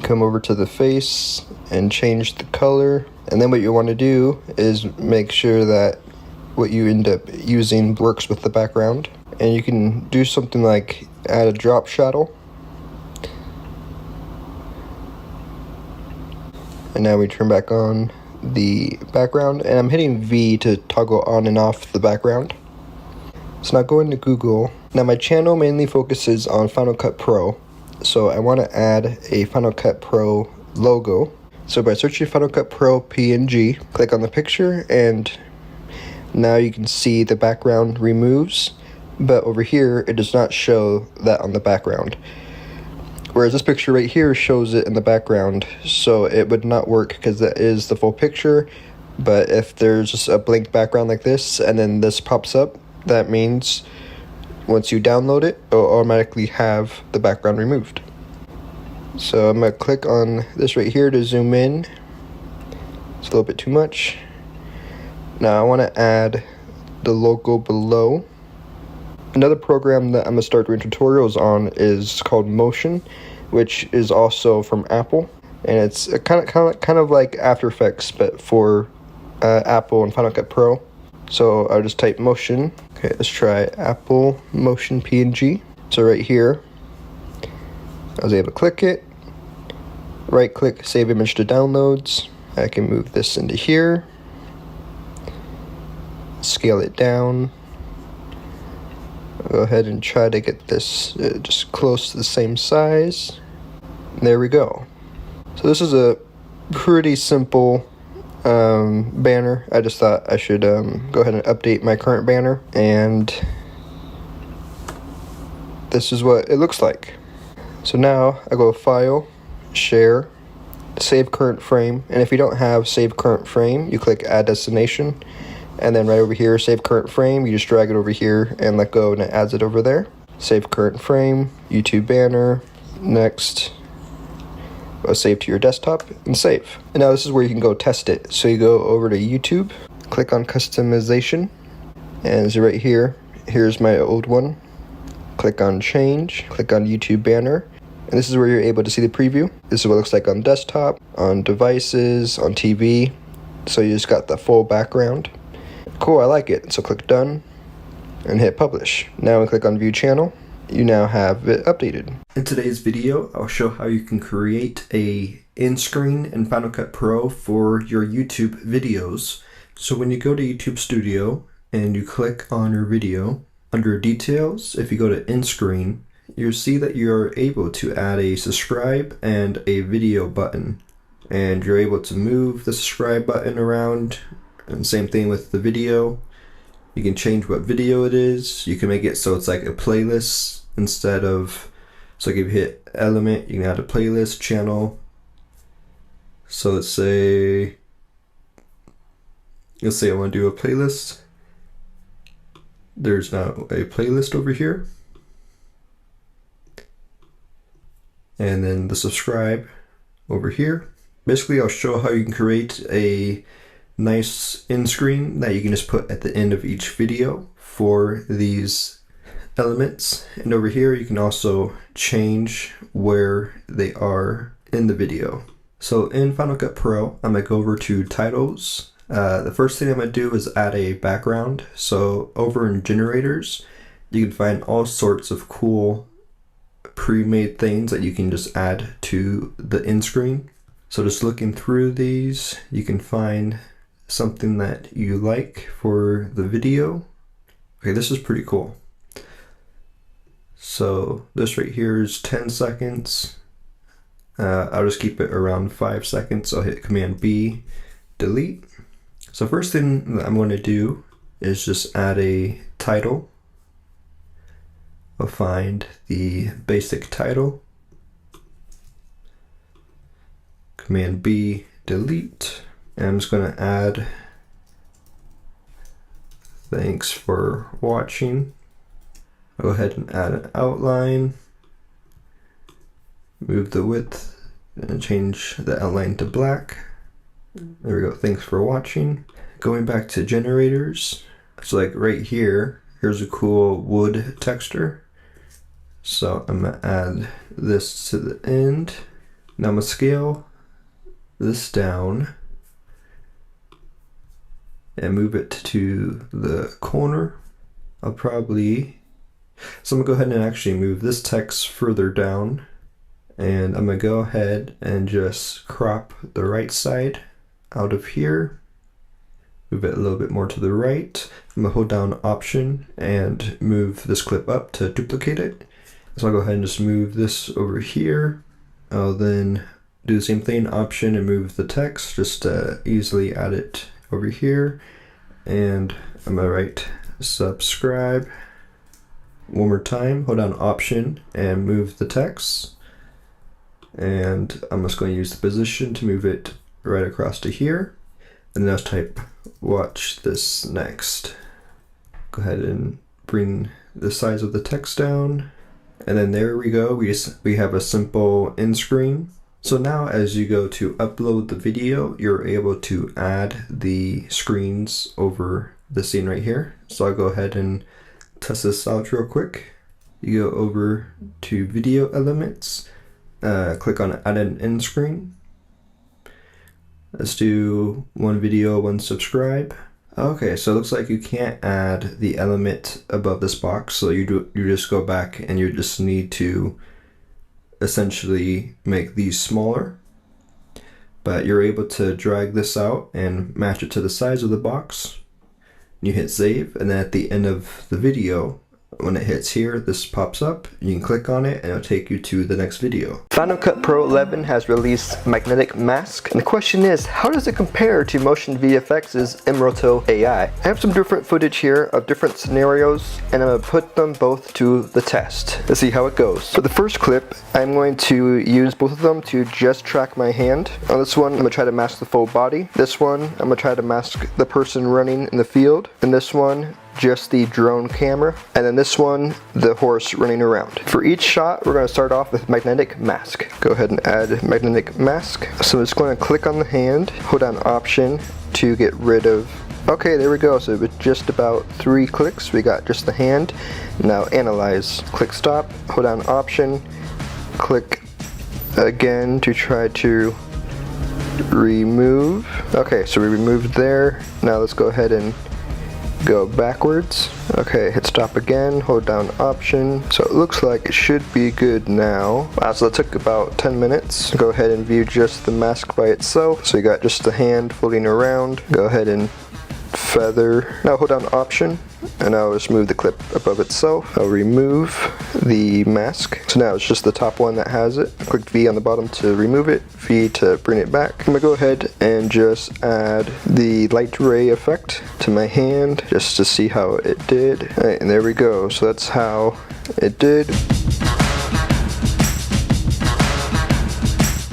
Come over to the face and change the color. And then what you want to do is make sure that what you end up using works with the background. And you can do something like add a drop shadow. And now we turn back on the background, and I'm hitting V to toggle on and off the background. So now go into Google. Now my channel mainly focuses on Final Cut Pro, so I want to add a Final Cut Pro logo. So by searching Final Cut Pro PNG, click on the picture, and now you can see the background removes, but over here it does not show that on the background. Whereas this picture right here shows it in the background, so it would not work because that is the full picture. But if there's just a blank background like this and then this pops up, that means once you download it, it'll automatically have the background removed. So I'm going to click on this right here to zoom in. It's a little bit too much. Now I want to add the logo below. Another program that I'm going to start doing tutorials on is called Motion, which is also from Apple, and it's kind of like After Effects, but for Apple and Final Cut Pro. So I'll just type Motion. Okay, let's try Apple Motion PNG. So right here, I was able to click it, right click, save image to downloads. I can move this into here, scale it down. I'll go ahead and try to get this just close to the same size. There we go. So this is a pretty simple banner. I just thought I should go ahead and update my current banner, and this is what it looks like. So now I go File, Share, Save Current Frame, and if you don't have Save Current Frame, you click Add Destination, and then right over here, Save Current Frame, you just drag it over here and let go, and it adds it over there. Save Current Frame, YouTube Banner, next. Save to your desktop and save. And now this is where you can go test it. So you go over to YouTube, click on customization, and so right here, here's my old one. Click on change, click on YouTube banner, and this is where you're able to see the preview. This is what it looks like on desktop, on devices, on TV. So you just got the full background. Cool, I like it. So click done and hit publish. Now we click on view channel. You now have it updated. In today's video, I'll show how you can create a end screen in Final Cut Pro for your YouTube videos. So when you go to YouTube Studio and you click on your video, under details, if you go to end screen, you'll see that you're able to add a subscribe and a video button. And you're able to move the subscribe button around, and same thing with the video. You can change what video it is. You can make it so it's like a playlist instead of, so like if you hit element, you can add a playlist channel. So let's say I want to do a playlist. There's now a playlist over here. And then the subscribe over here. Basically, I'll show how you can create a nice end screen that you can just put at the end of each video for these elements. And over here you can also change where they are in the video. So in Final Cut Pro, I'm gonna go over to titles. The first thing I'm gonna do is add a background. So over in generators, you can find all sorts of cool pre-made things that you can just add to the end screen. So just looking through these, you can find something that you like for the video. Okay, this is pretty cool. So this right here is 10 seconds. I'll just keep it around 5 seconds. I'll hit Command B, delete. So first thing that I'm going to do is just add a title. I'll find the basic title. Command B, delete. And I'm just going to add thanks for watching. I'll go ahead and add an outline. Move the width and change the outline to black. There we go, thanks for watching. Going back to generators. So like right here, here's a cool wood texture. So I'm gonna add this to the end. Now I'm gonna scale this down and move it to the corner. So I'm gonna go ahead and actually move this text further down, and I'm gonna go ahead and just crop the right side out of here, move it a little bit more to the right. I'm gonna hold down Option and move this clip up to duplicate it. So I'll go ahead and just move this over here. I'll then do the same thing, Option, and move the text, just to easily add it over here. And I'm gonna write subscribe. One more time, hold down Option and move the text. And I'm just going to use the position to move it right across to here. And then I'll type watch this next. Go ahead and bring the size of the text down. And then there we go, we have a simple end screen. So now as you go to upload the video, you're able to add the screens over the scene right here. So I'll go ahead and test this out real quick. You go over to video elements, click on add an end screen. Let's do one video, one subscribe. Okay, so it looks like you can't add the element above this box, so you just go back and you just need to essentially make these smaller. But you're able to drag this out and match it to the size of the box. You hit save, and then at the end of the video, When it hits here, this pops up. You can click on it and it'll take you to the next video. Final Cut Pro 11 has released Magnetic Mask. And the question is, how does it compare to Motion VFX's mRotoAI? I have some different footage here of different scenarios, and I'm going to put them both to the test. Let's see how it goes. For the first clip, I'm going to use both of them to just track my hand. On this one, I'm going to try to mask the full body. This one, I'm going to try to mask the person running in the field. And this one, just the drone camera, and then this one, the horse running around. For each shot, we're going to start off with Magnetic Mask. Go ahead and add Magnetic Mask. So I'm just going to click on the hand, hold down Option to get rid of. Okay, there we go. So with just about 3 clicks, we got just the hand. Now Analyze. Click Stop, hold down Option, click again to try to remove. Okay, so we removed there. Now let's go ahead and go backwards. Okay, hit stop again, hold down Option. So it looks like it should be good now. Wow, so that took about 10 minutes. Go ahead and view just the mask by itself. So you got just the hand floating around. Go ahead and feather. Now hold down Option, and I'll just move the clip above itself. I'll remove the mask. So now it's just the top one that has it. Click V on the bottom to remove it, V to bring it back. I'm gonna go ahead and just add the light ray effect to my hand just to see how it did. All right, and there we go. So that's how it did.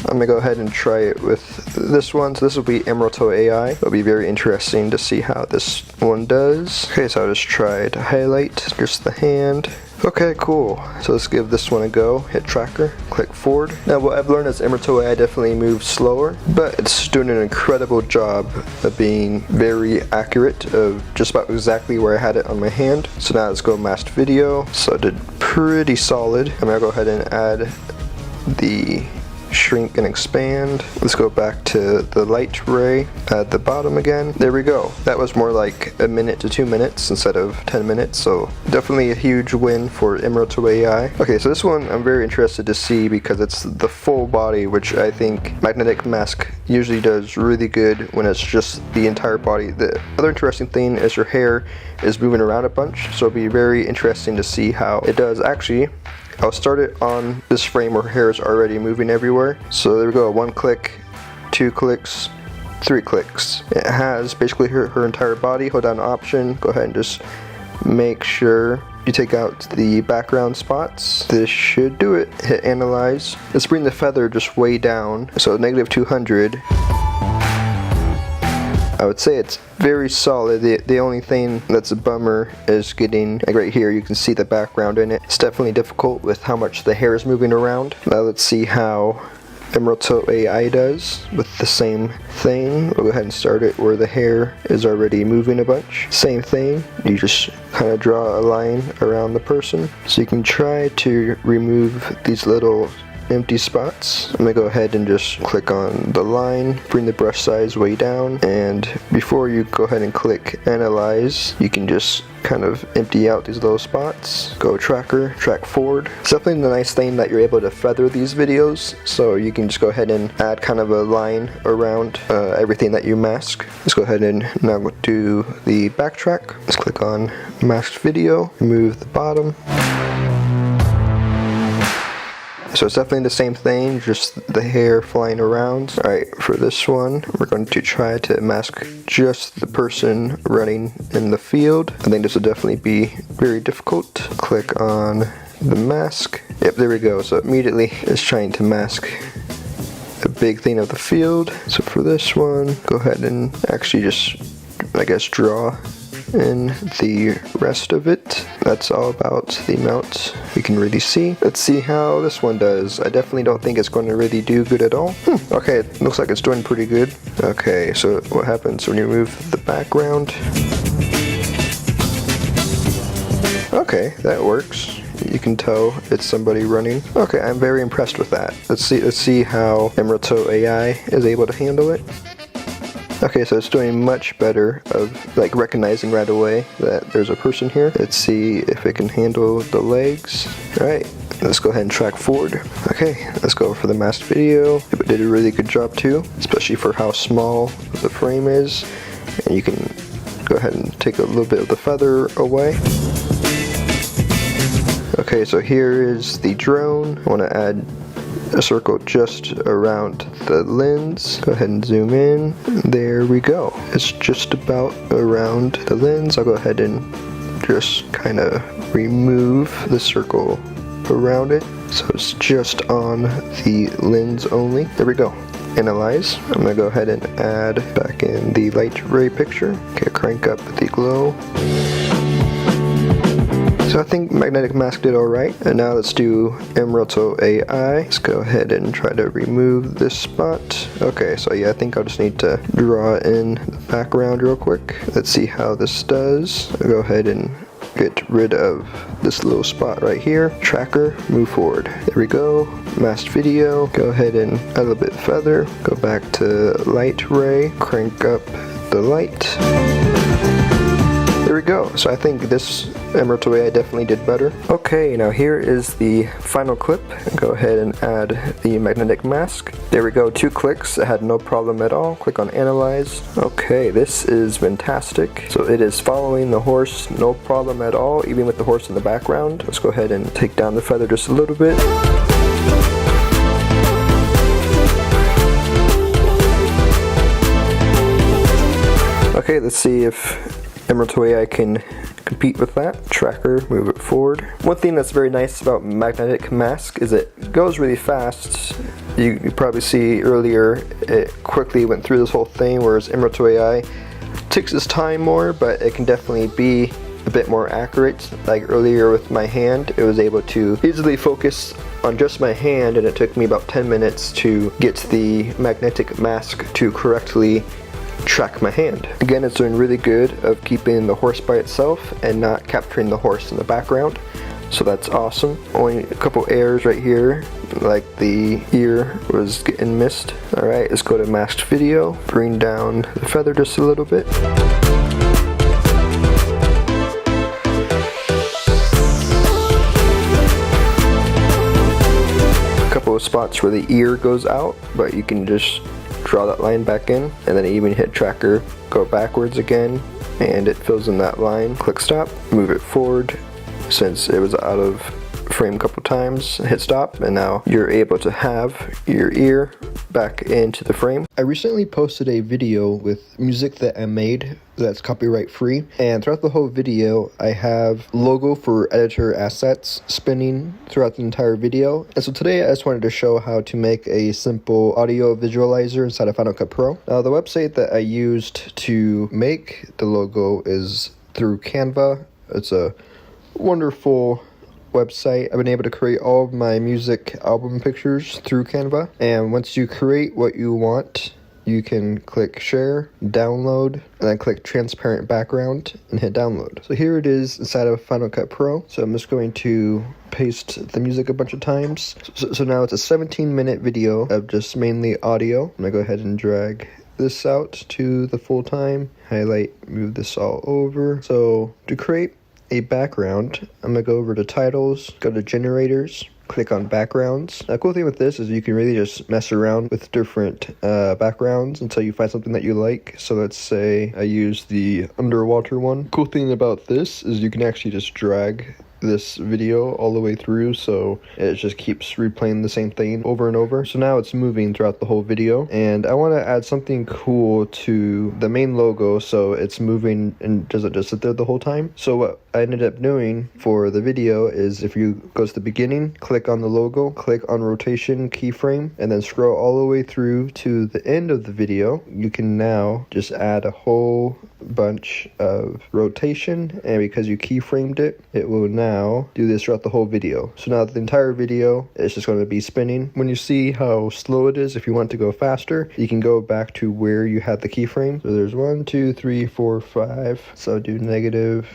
I'm gonna go ahead and try it with this one. So this will be mRotoAI. It'll be very interesting to see how this one does. Okay, so I'll just try to highlight just the hand. Okay, cool. So let's give this one a go. Hit tracker, click forward. Now what I've learned is mRotoAI definitely moves slower, but it's doing an incredible job of being very accurate of just about exactly where I had it on my hand. So now let's go masked video. So I did pretty solid. I'm gonna go ahead and add the shrink and expand. Let's go back to the light ray at the bottom again. There we go. That was more like 1 minute to 2 minutes instead of 10 minutes, so definitely a huge win for mRotoAI. Okay, so this one I'm very interested to see because it's the full body, which I think Magnetic Mask usually does really good when it's just the entire body. The other interesting thing is your hair is moving around a bunch, so it'll be very interesting to see how it does. Actually, I'll start it on this frame where her hair is already moving everywhere. So there we go, 1 click, 2 clicks, 3 clicks. It has basically her entire body. Hold down Option, go ahead and just make sure you take out the background spots. This should do it. Hit Analyze. Let's bring the feather just way down. So -200. I would say it's very solid. The only thing that's a bummer is getting, like right here, you can see the background in it. It's definitely difficult with how much the hair is moving around. Now let's see how mRotoAI does with the same thing. We'll go ahead and start it where the hair is already moving a bunch. Same thing, you just kind of draw a line around the person. So you can try to remove these little empty spots. I'm gonna go ahead and just click on the line, bring the brush size way down, and before you go ahead and click Analyze, you can just kind of empty out these little spots. Go tracker, track forward. It's definitely the nice thing that you're able to feather these videos, so you can just go ahead and add kind of a line around everything that you mask. Let's go ahead and now do the backtrack. Let's click on masked video, remove the bottom. So it's definitely the same thing, just the hair flying around. Alright, for this one, we're going to try to mask just the person running in the field. I think this will definitely be very difficult. Click on the mask. Yep, there we go. So immediately it's trying to mask a big thing of the field. So for this one, go ahead and actually just, I guess, draw in the rest of it. That's all about the amount we can really see. Let's see how this one does. I definitely don't think it's going to really do good at all. Okay, it looks like it's doing pretty good. Okay, so what happens when you remove the background? Okay, that works. You can tell it's somebody running. Okay, I'm very impressed with that. Let's see how mRotoAI is able to handle it. Okay, so it's doing much better of like recognizing right away that there's a person here. Let's see if it can handle the legs. Alright, let's go ahead and track forward. Okay, let's go for the masked video. It did a really good job too, especially for how small the frame is. And you can go ahead and take a little bit of the feather away. Okay, so here is the drone. I want to add a circle just around the lens. Go ahead and zoom in. There we go. It's just about around the lens. I'll go ahead and just kind of remove the circle around it, so it's just on the lens only. There we go. Analyze. I'm gonna go ahead and add back in the light ray picture. Okay, crank up the glow. So I think magnetic mask did alright. And now let's do mRotoAI. Let's go ahead and try to remove this spot. Okay, so yeah, I think I'll just need to draw in the background real quick. Let's see how this does. I'll go ahead and get rid of this little spot right here. Tracker, move forward. There we go. Masked video. Go ahead and add a little bit feather. Go back to light ray. Crank up the light. There we go. So I think this mRotoAI definitely did better. Okay, now here is the final clip. Go ahead and add the magnetic mask. There we go, 2 clicks. It had no problem at all. Click on analyze. Okay, this is fantastic. So it is following the horse, no problem at all, even with the horse in the background. Let's go ahead and take down the feather just a little bit. Okay, let's see if mRotoAI can compete with that. Tracker, move it forward. One thing that's very nice about magnetic mask is it goes really fast. You probably see earlier it quickly went through this whole thing, whereas mRotoAI takes its time more, but it can definitely be a bit more accurate. Like earlier with my hand, it was able to easily focus on just my hand, and it took me about 10 minutes to get the magnetic mask to correctly track my hand. Again, it's doing really good of keeping the horse by itself and not capturing the horse in the background. So that's awesome. Only a couple errors right here, like the ear was getting missed. Alright, let's go to masked video. Bring down the feather just a little bit. A couple of spots where the ear goes out, but you can just draw that line back in, and then even hit tracker, go backwards again, and it fills in that line. Click stop, move it forward since it was out of frame a couple times, hit stop, and now you're able to have your ear back into the frame. I recently posted a video with music that I made that's copyright free, and throughout the whole video I have logo for editor assets spinning throughout the entire video. And so today I just wanted to show how to make a simple audio visualizer inside of Final Cut Pro. Now the website that I used to make the logo is through Canva. It's a wonderful website. I've been able to create all of my music album pictures through Canva, and once you create what you want, you can click share, download, and then click transparent background and hit download. So here it is inside of Final Cut Pro. So I'm just going to paste the music a bunch of times. So now it's a 17-minute video of just mainly audio. I'm gonna go ahead and drag this out to the full time, highlight, move this all over. So to create a background, I'm gonna go over to titles, go to generators, click on backgrounds. Now, the cool thing with this is you can really just mess around with different backgrounds until you find something that you like. So let's say I use the underwater one. Cool thing about this is you can actually just drag this video all the way through, so it just keeps replaying the same thing over and over. So now it's moving throughout the whole video, and I want to add something cool to the main logo so it's moving and doesn't just sit there the whole time. So what I ended up doing for the video is, if you go to the beginning, click on the logo, click on rotation keyframe, and then scroll all the way through to the end of the video, you can now just add a whole bunch of rotation, and because you keyframed it, it will now do this throughout the whole video. So now the entire video is just going to be spinning. When you see how slow it is, if you want to go faster, you can go back to where you had the keyframe. So there's 1, 2, 3, 4, 5. So do negative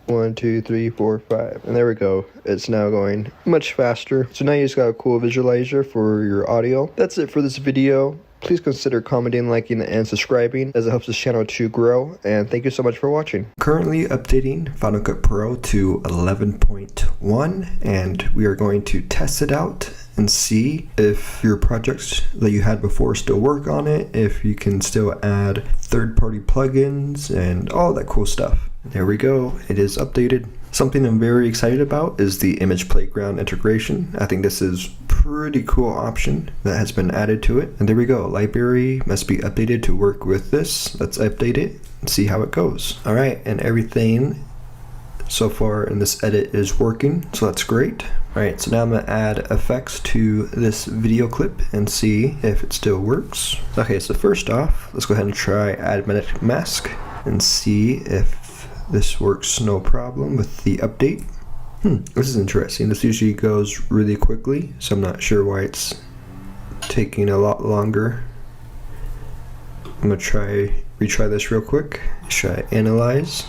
1, 2, 3, 4, 5. And there we go. It's now going much faster. So now you just got a cool visualizer for your audio. That's it for this video. Please consider commenting, liking, and subscribing, as it helps this channel to grow, and thank you so much for watching. Currently updating Final Cut Pro to 11.1, and we are going to test it out and see if your projects that you had before still work on it, if you can still add third-party plugins and all that cool stuff. There we go, it is updated. Something I'm very excited about is the image playground integration. I think this is pretty cool option that has been added to it. And there we go, library must be updated to work with this. Let's update it and see how it goes. All right, and everything so far in this edit is working, so that's great. All right, so now I'm gonna add effects to this video clip and see if it still works. Okay, so first off, let's go ahead and try add magnetic mask and see if this works no problem with the update. This is interesting. This usually goes really quickly, so I'm not sure why it's taking a lot longer. I'm gonna retry this real quick. Try analyze.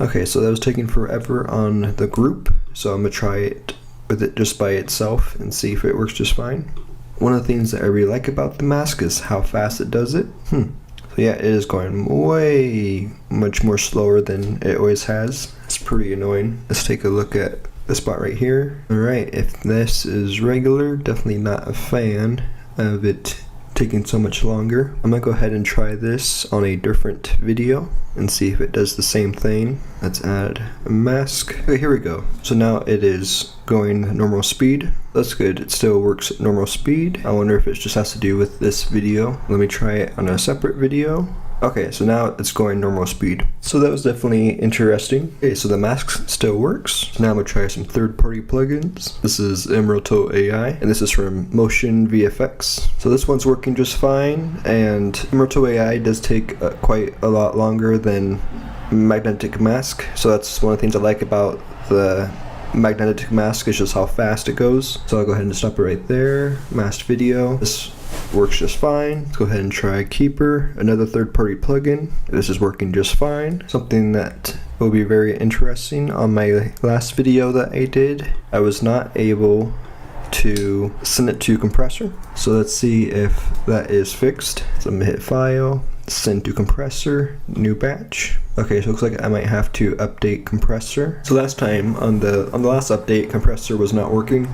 Okay, so that was taking forever on the group, so I'm gonna try it with it just by itself and see if it works just fine. One of the things that I really like about the mask is how fast it does it. So yeah, it is going way much more slower than it always has. It's pretty annoying. Let's take a look at the spot right here. Alright, if this is regular, definitely not a fan of it taking so much longer. I'm gonna go ahead and try this on a different video and see if it does the same thing. Let's add a mask. Okay, here we go. So now it is going normal speed. That's good, it still works at normal speed. I wonder if it just has to do with this video. Let me try it on a separate video. Okay, so now it's going normal speed. So that was definitely interesting. Okay, so the mask still works. Now I'm gonna try some third-party plugins. This is mRotoAI, and this is from Motion VFX. So this one's working just fine, and mRotoAI does take quite a lot longer than magnetic mask. So that's one of the things I like about the magnetic mask, is just how fast it goes. So I'll go ahead and stop it right there. Masked video. This works just fine. Let's go ahead and try Keeper, another third-party plugin. This is working just fine. Something that will be very interesting. On my last video that I did, I was not able to send it to compressor. So let's see if that is fixed. So I'm gonna hit File, Send to Compressor, New Batch. Okay, so it looks like I might have to update compressor. So last time on the last update, compressor was not working.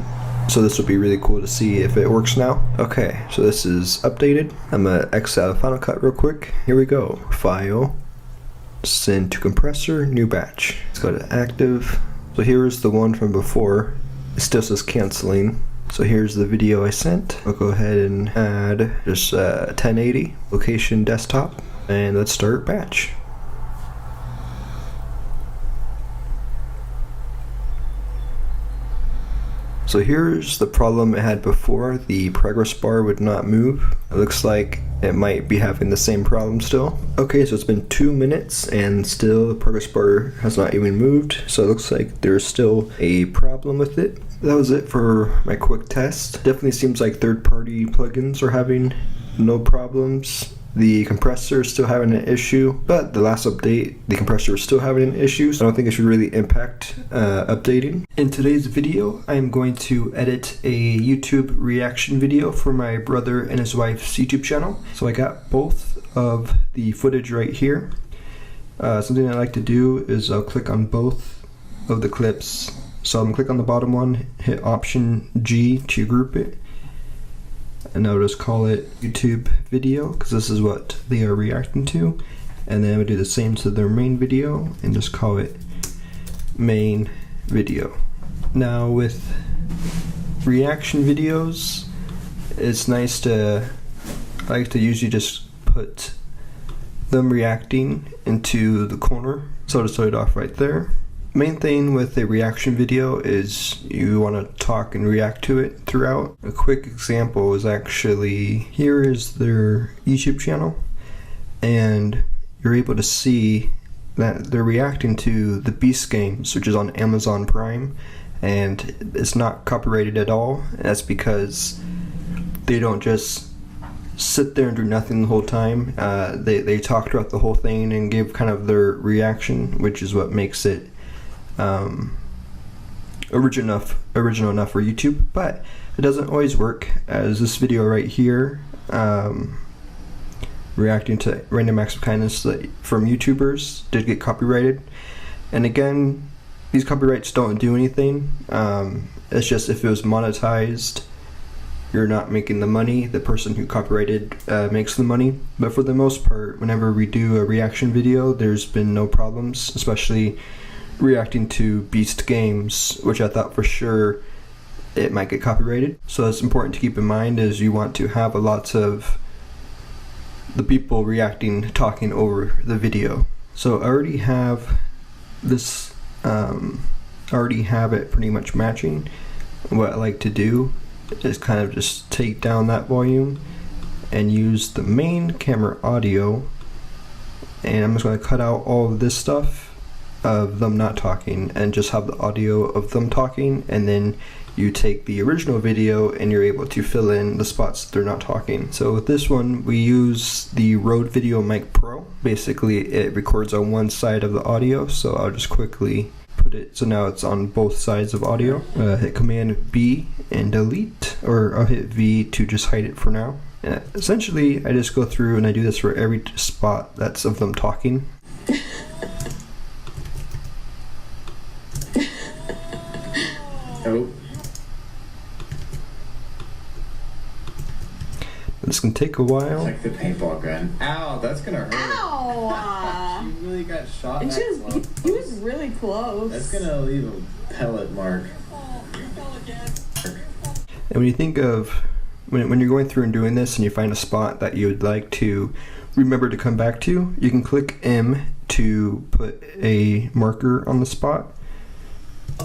So this would be really cool to see if it works now. Okay, so this is updated. I'm gonna exit out of Final Cut real quick. Here we go. File, Send to Compressor, New Batch. Let's go to Active. So here's the one from before. It still says canceling. So here's the video I sent. I'll go ahead and add just 1080, location desktop, and let's start batch. So here's the problem it had before. The progress bar would not move. It looks like it might be having the same problem still. Okay, so it's been 2 minutes and still the progress bar has not even moved. So it looks like there's still a problem with it. That was it for my quick test. Definitely seems like third-party plugins are having no problems. The compressor is still having an issue, but the last update, the compressor is still having an issue, so I don't think it should really impact updating. In today's video, I am going to edit a YouTube reaction video for my brother and his wife's YouTube channel. So I got both of the footage right here. Something I like to do is I'll click on both of the clips. So I'm gonna click on the bottom one, hit Option G to group it. And I'll just call it YouTube video, because this is what they are reacting to. And then I would do the same to their main video and just call it main video. Now with reaction videos, it's nice I like to usually just put them reacting into the corner. So I'll just start it off right there. Main thing with a reaction video is you want to talk and react to it throughout. A quick example is actually, here is their YouTube channel, and you're able to see that they're reacting to the Beast Games, which is on Amazon Prime, and it's not copyrighted at all. That's because they don't just sit there and do nothing the whole time. They talk throughout the whole thing and give kind of their reaction, which is what makes it original enough for YouTube. But it doesn't always work, as this video right here, reacting to random acts of kindness from YouTubers, did get copyrighted. And again, these copyrights don't do anything. It's just if it was monetized, you're not making the money, the person who copyrighted makes the money. But for the most part, whenever we do a reaction video, there's been no problems, especially reacting to Beast Games, which I thought for sure it might get copyrighted. So it's important to keep in mind is you want to have a lot of the people reacting talking over the video. So I already have this, already have it pretty much matching. What I like to do is kind of just take down that volume and use the main camera audio, and I'm just going to cut out all of this stuff of them not talking and just have the audio of them talking, and then you take the original video and you're able to fill in the spots that they're not talking. So with this one we use the Rode Video Mic Pro. Basically it records on one side of the audio, so I'll just quickly put it so now it's on both sides of audio. Hit Command B and delete, or I'll hit V to just hide it for now. And essentially I just go through and I do this for every spot that's of them talking. Oh. This can take a while. Like the paintball gun. Ow, that's gonna hurt. Ow! You really got shot. And he was really close. That's gonna leave a pellet mark. And when you think of when you're going through and doing this and you find a spot that you would like to remember to come back to, you can click M to put a marker on the spot.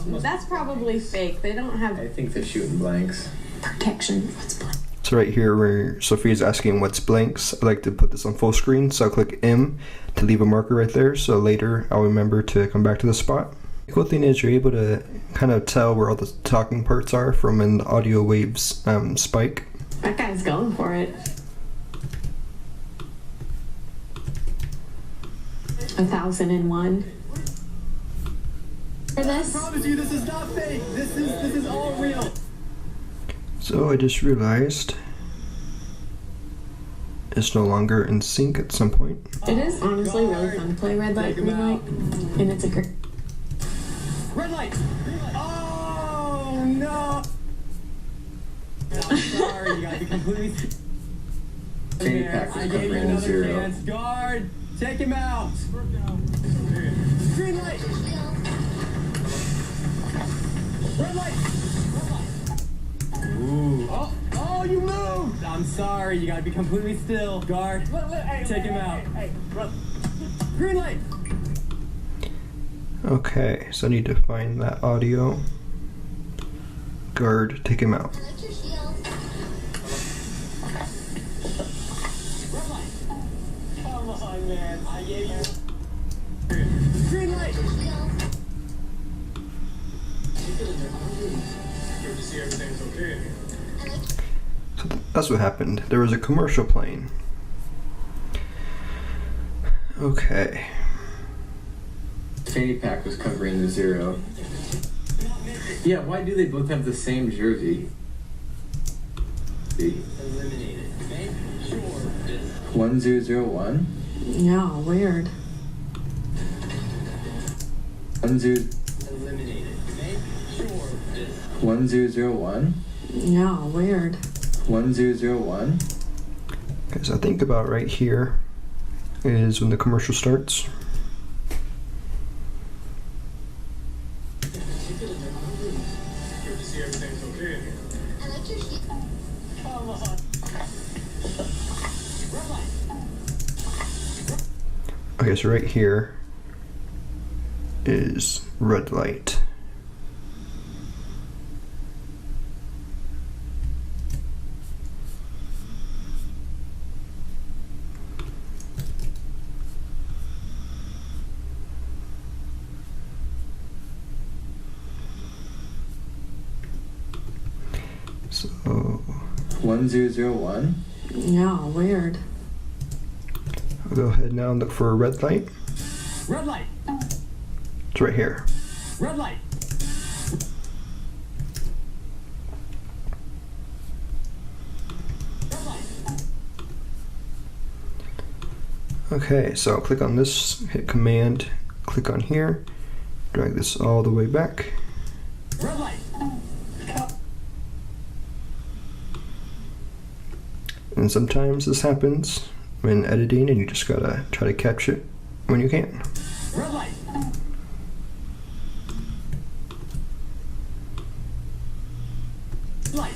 That's probably fake. They don't have I think they're shooting blanks. protection. What's blank? So right here where Sophia's asking what's blanks, I like to put this on full screen, so I'll click M to leave a marker right there, so later I'll remember to come back to the spot. The cool thing is you're able to kind of tell where all the talking parts are from when the audio waves spike. That guy's going for it. 1001. For this? I promise you, this is not fake. This is all real. So I just realized it's no longer in sync at some point. It is honestly really fun to play red light, green light, and it's a great. Red light. Oh no! I'm sorry, you gotta be completely. Fanny pack was covering a zero. Guard, take him out. Green light. Red light. Ooh. Oh, you moved! I'm sorry, you gotta be completely still. Guard, take him out. Green light! Okay, so I need to find that audio. Guard, take him out. Come on, man. I gave you. Green light! So that's what happened. There was a commercial playing. Okay. Fanny pack was covering the zero. Yeah, why do they both have the same jersey? Eliminated. 1001? Yeah, weird. 1001? Yeah, weird. 1001? Okay, so I think about right here is when the commercial starts. Okay, so right here is red light. So 1001? Yeah, weird. I'll go ahead now and look for a red light. Red light! It's right here. Red light! Okay, so I'll click on this, hit Command, click on here, drag this all the way back. Red light! And sometimes this happens when editing and you just gotta try to catch it when you can. Red light. Light.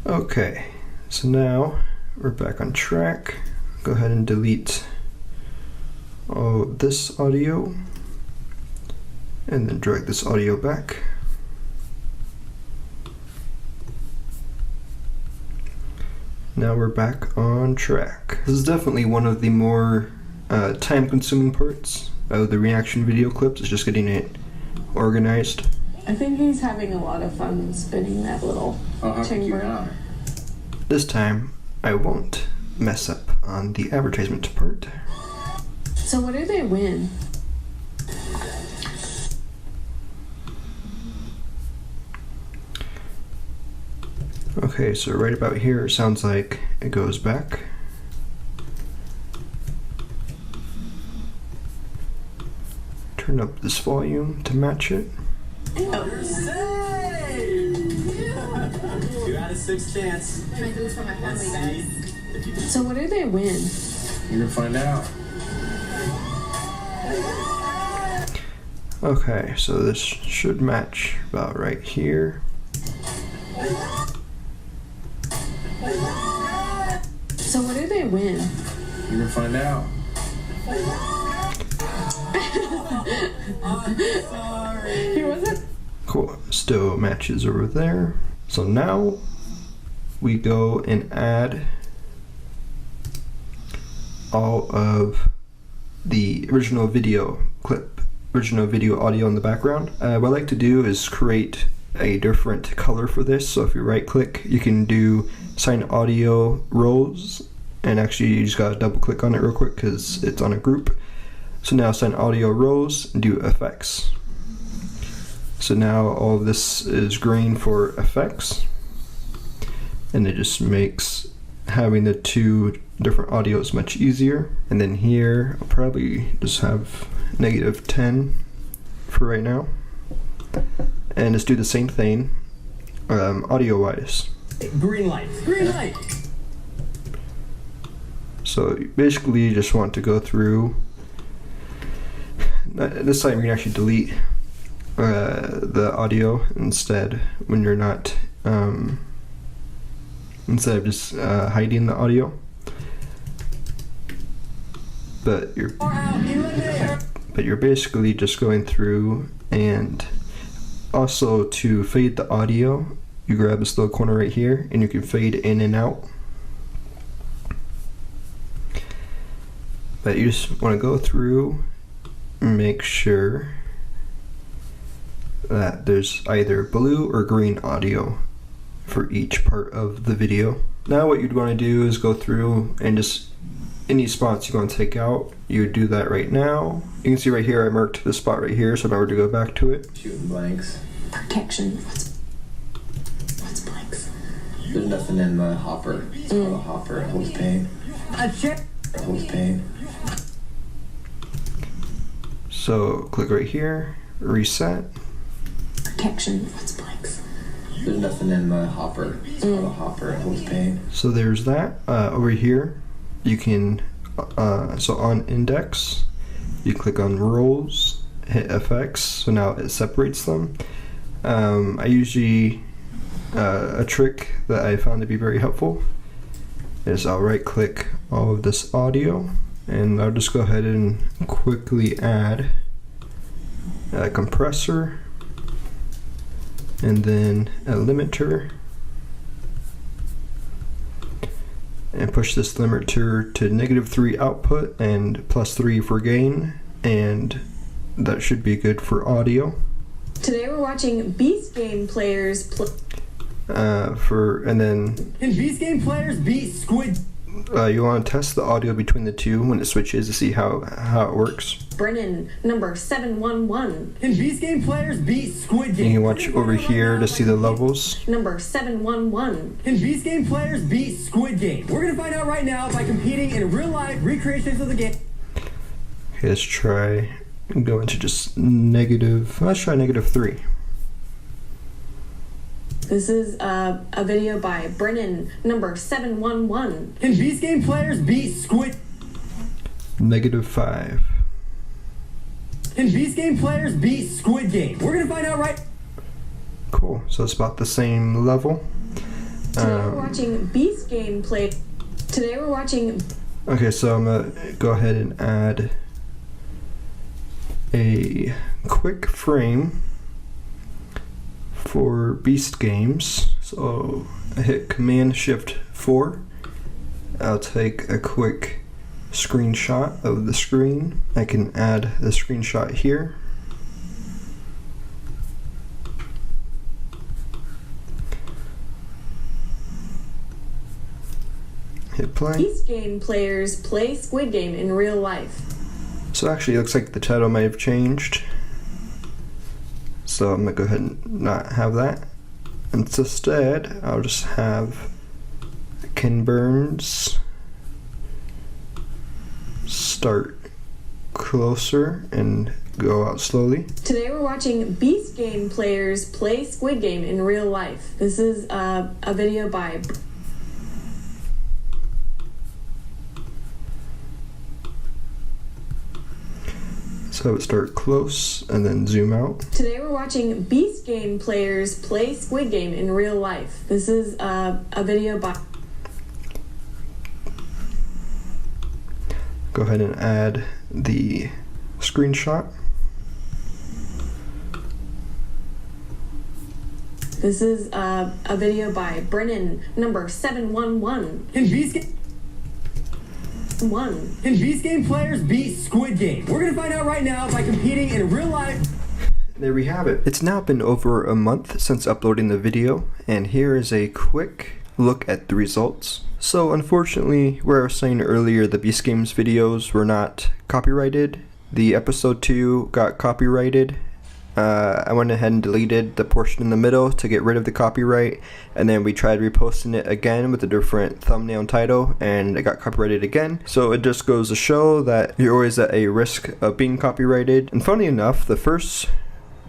Okay, so now we're back on track. Go ahead and delete all this audio and then drag this audio back. Now we're back on track. This is definitely one of the more time-consuming parts of the reaction video clips, is just getting it organized. I think he's having a lot of fun spinning that little chamber. This time, I won't mess up on the advertisement part. So what do they win? Okay, so right about here, it sounds like it goes back. Turn up this volume to match it. You're saved! 2 out of 6 chance. Can I do this for my family, guys? So what do they win? You're gonna find out. Okay, so this should match about right here. So what do they win? You're gonna find out. I'm sorry. He wasn't. Cool, still matches over there. So now we go and add all of the original video clip, original video audio in the background. What I like to do is create a different color for this. So if you right click, you can do assign audio rows, and actually you just gotta double click on it real quick because it's on a group. So now assign audio rows and do effects. So now all of this is green for effects, and it just makes having the two different audios much easier. And then here I'll probably just have -10 for right now, and just do the same thing audio wise. Green light. Green light. So basically you just want to go through. This time you can actually delete the audio instead when you're not instead of just hiding the audio. But you're basically just going through, and also to fade the audio, you grab this little corner right here and you can fade in and out. But you just want to go through and make sure that there's either blue or green audio for each part of the video. Now what you'd want to do is go through and just any spots you want to take out, you would do that right now. You can see right here I marked the spot right here, so now we're to go back to it. Shooting blanks. Protection. What's blanks? There's nothing in the hopper. It's called a hopper. It holds paint. It holds paint. So click right here, reset. Protection. What's blanks? There's nothing in the hopper. It's called a hopper. It holds paint. So there's that. Over here you can so on index you click on roles, hit FX, so now it separates them. I usually a trick that I found to be very helpful is I'll right click all of this audio, and I'll just go ahead and quickly add a compressor and then a limiter, and push this limiter to -3 output and +3 for gain, and that should be good for audio. Today we're watching Beast Game players play. And then Can Beast Game players beat Squid? you want to test the audio between the two when it switches to see how it works. Brennan, number 711. Can Beast Game players beat Squid You Game? can watch over here to see the levels. Number 711. Can Beast Game players beat Squid Game? We're gonna find out right now by competing in real-life recreations of the game. Okay, let's try and go into just negative. Let's try -3. This is a video by Brennan, number 711. Can Beast Game players beat Squid? -5. Can Beast Game players beat Squid Game? We're gonna find out right. Cool, so it's about the same level. Today we're watching Beast Game play. Today we're watching. Okay, so I'm gonna go ahead and add a quick frame for Beast Games. So I hit Command-Shift-4. I'll take a quick screenshot of the screen. I can add the screenshot here. Hit play. Beast Game players play Squid Game in real life. So actually it looks like the title might have changed. So I'm gonna go ahead and not have that. Instead, I'll just have Ken Burns start closer and go out slowly. Today we're watching Beast Game players play Squid Game in real life. This is a video by. So I would start close and then zoom out. Today we're watching Beast Game players play Squid Game in real life. This is a video by. Go ahead and add the screenshot. This is a video by Brennan, number 711. Can Beast Game? Can Beast Game players beat Squid Game? We're gonna find out right now by competing in real life. There we have it. It's now been over a month since uploading the video, and here is a quick look at the results. So unfortunately, where I was saying earlier the Beast Games videos were not copyrighted, the episode 2 got copyrighted. I went ahead and deleted the portion in the middle to get rid of the copyright, and then we tried reposting it again with a different thumbnail and title, and it got copyrighted again. So it just goes to show that you're always at a risk of being copyrighted. And funny enough, the first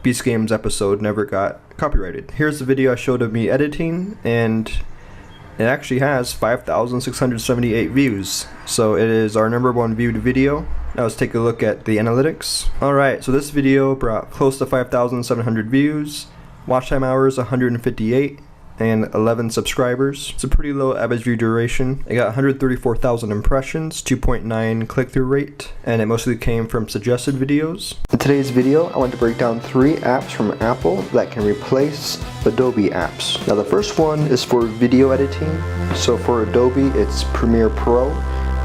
Beast Games episode never got copyrighted. Here's the video I showed of me editing, and it actually has 5,678 views. So it is our #1 viewed video. Now let's take a look at the analytics. Alright, so this video brought close to 5,700 views, watch time hours 158, and 11 subscribers. It's a pretty low average view duration. It got 134,000 impressions, 2.9 click-through rate, and it mostly came from suggested videos. In today's video, I want to break down 3 apps from Apple that can replace Adobe apps. Now the first one is for video editing. So for Adobe, it's Premiere Pro,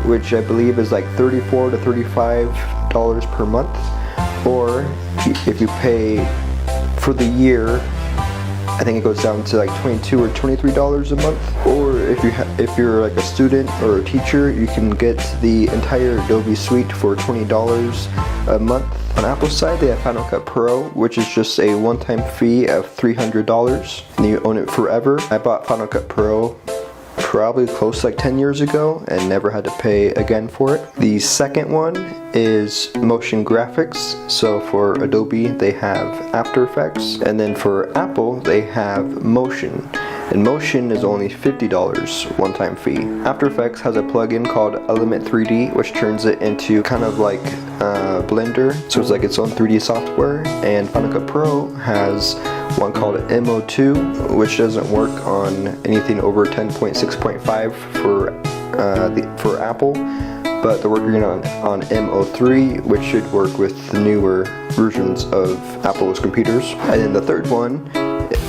which I believe is like $34 to $35 per month, or if you pay for the year, I think it goes down to like $22 or $23 a month. Or if you're like a student or a teacher, you can get the entire Adobe suite for $20 a month. On Apple's side, they have Final Cut Pro, which is just a one-time fee of $300, and you own it forever. I bought Final Cut Pro probably close to like 10 years ago and never had to pay again for it. The second one is motion graphics. So for Adobe they have After Effects, and then for Apple they have Motion. And Motion is only $50 one-time fee. After Effects has a plugin called Element 3D, which turns it into kind of like Blender, so it's like its own 3D software. And Final Cut Pro has one called MO2, which doesn't work on anything over 10.6.5 for Apple, but they're working on MO3, which should work with the newer versions of Apple's computers. And then the third one,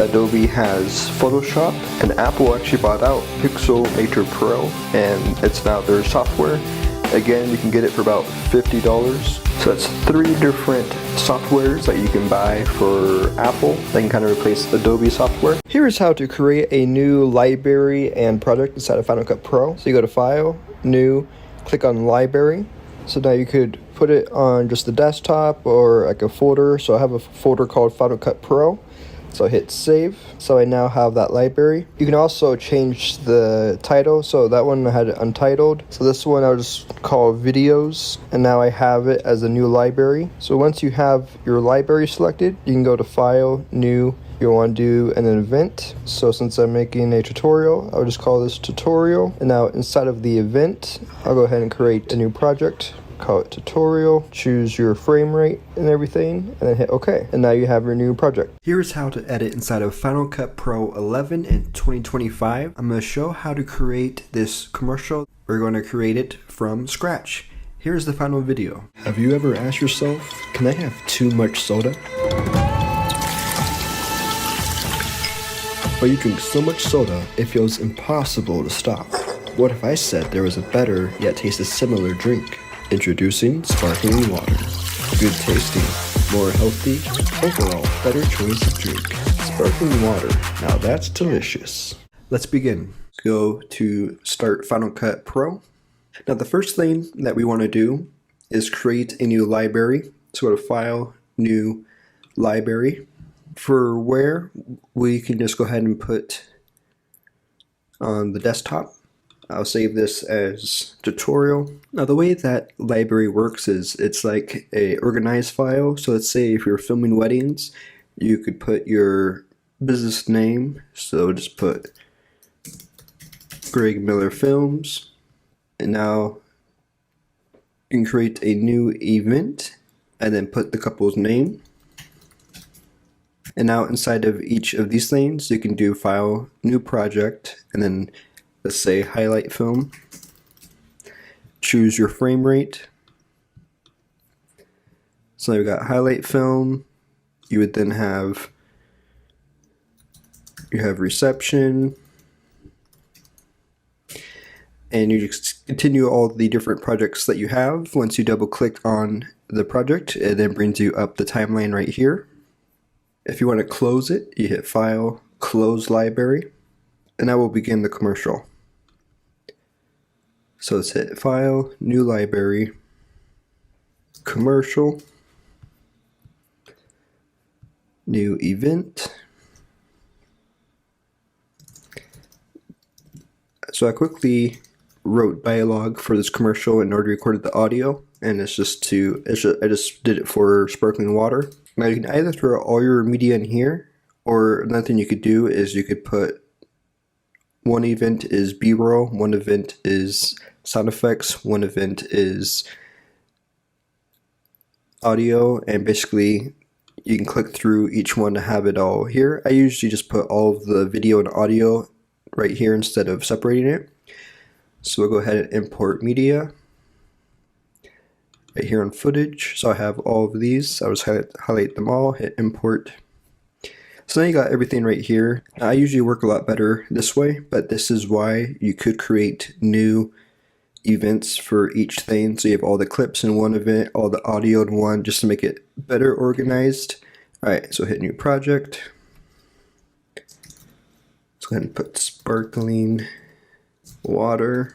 Adobe has Photoshop, and Apple actually bought out Pixelmator Pro, and it's now their software. Again, you can get it for about $50. So that's 3 different softwares that you can buy for Apple that can kind of replace Adobe software. Here is how to create a new library and project inside of Final Cut Pro. So you go to File, New, click on Library. So now you could put it on just the desktop or like a folder. So I have a folder called Final Cut Pro. So I hit save. So I now have that library. You can also change the title. So that one I had it untitled. So this one I'll just call videos. And now I have it as a new library. So once you have your library selected, you can go to File, New, you want to do an event. So since I'm making a tutorial, I'll just call this tutorial. And now inside of the event, I'll go ahead and create a new project. Call it tutorial, choose your frame rate and everything, and then hit OK. And now you have your new project. Here's how to edit inside of Final Cut Pro 11 in 2025. I'm going to show how to create this commercial. We're going to create it from scratch. Here's the final video. Have you ever asked yourself, can I have too much soda? But you drink so much soda, it feels impossible to stop. What if I said there was a better, yet tasted similar drink? Introducing sparkling water. Good tasting, more healthy, overall better choice of drink. Sparkling water, now that's delicious. Let's begin. Go to Start Final Cut Pro. Now the first thing that we want to do is create a new library. So go to File, New Library. For where, we can just go ahead and put on the desktop. I'll save this as tutorial. Now the way that library works is it's like a organized file. So let's say if you're filming weddings, you could put your business name. So just put Greg Miller Films. And now you can create a new event and then put the couple's name. And now inside of each of these things, you can do File, New Project, and then let's say highlight film. Choose your frame rate. So now we've got highlight film. You would then have reception. And you just continue all the different projects that you have. Once you double click on the project, it then brings you up the timeline right here. If you want to close it, you hit File, Close Library, and that will begin the commercial. So let's hit File, New Library, Commercial, New Event. So I quickly wrote dialogue for this commercial in order to record the audio, and I just did it for sparkling water. Now you can either throw all your media in here, or another thing you could do is you could put one event is B-roll, one event is sound effects, one event is audio, and basically you can click through each one to have it all here. I usually just put all of the video and audio right here instead of separating it. So we'll go ahead and import media right here on footage. So I have all of these. I'll just highlight them all, hit import. So now you got everything right here. I usually work a lot better this way, but this is why you could create new events for each thing. So you have all the clips in one event, all the audio in one, just to make it better organized. All right, so hit new project. Let's go ahead and put sparkling water.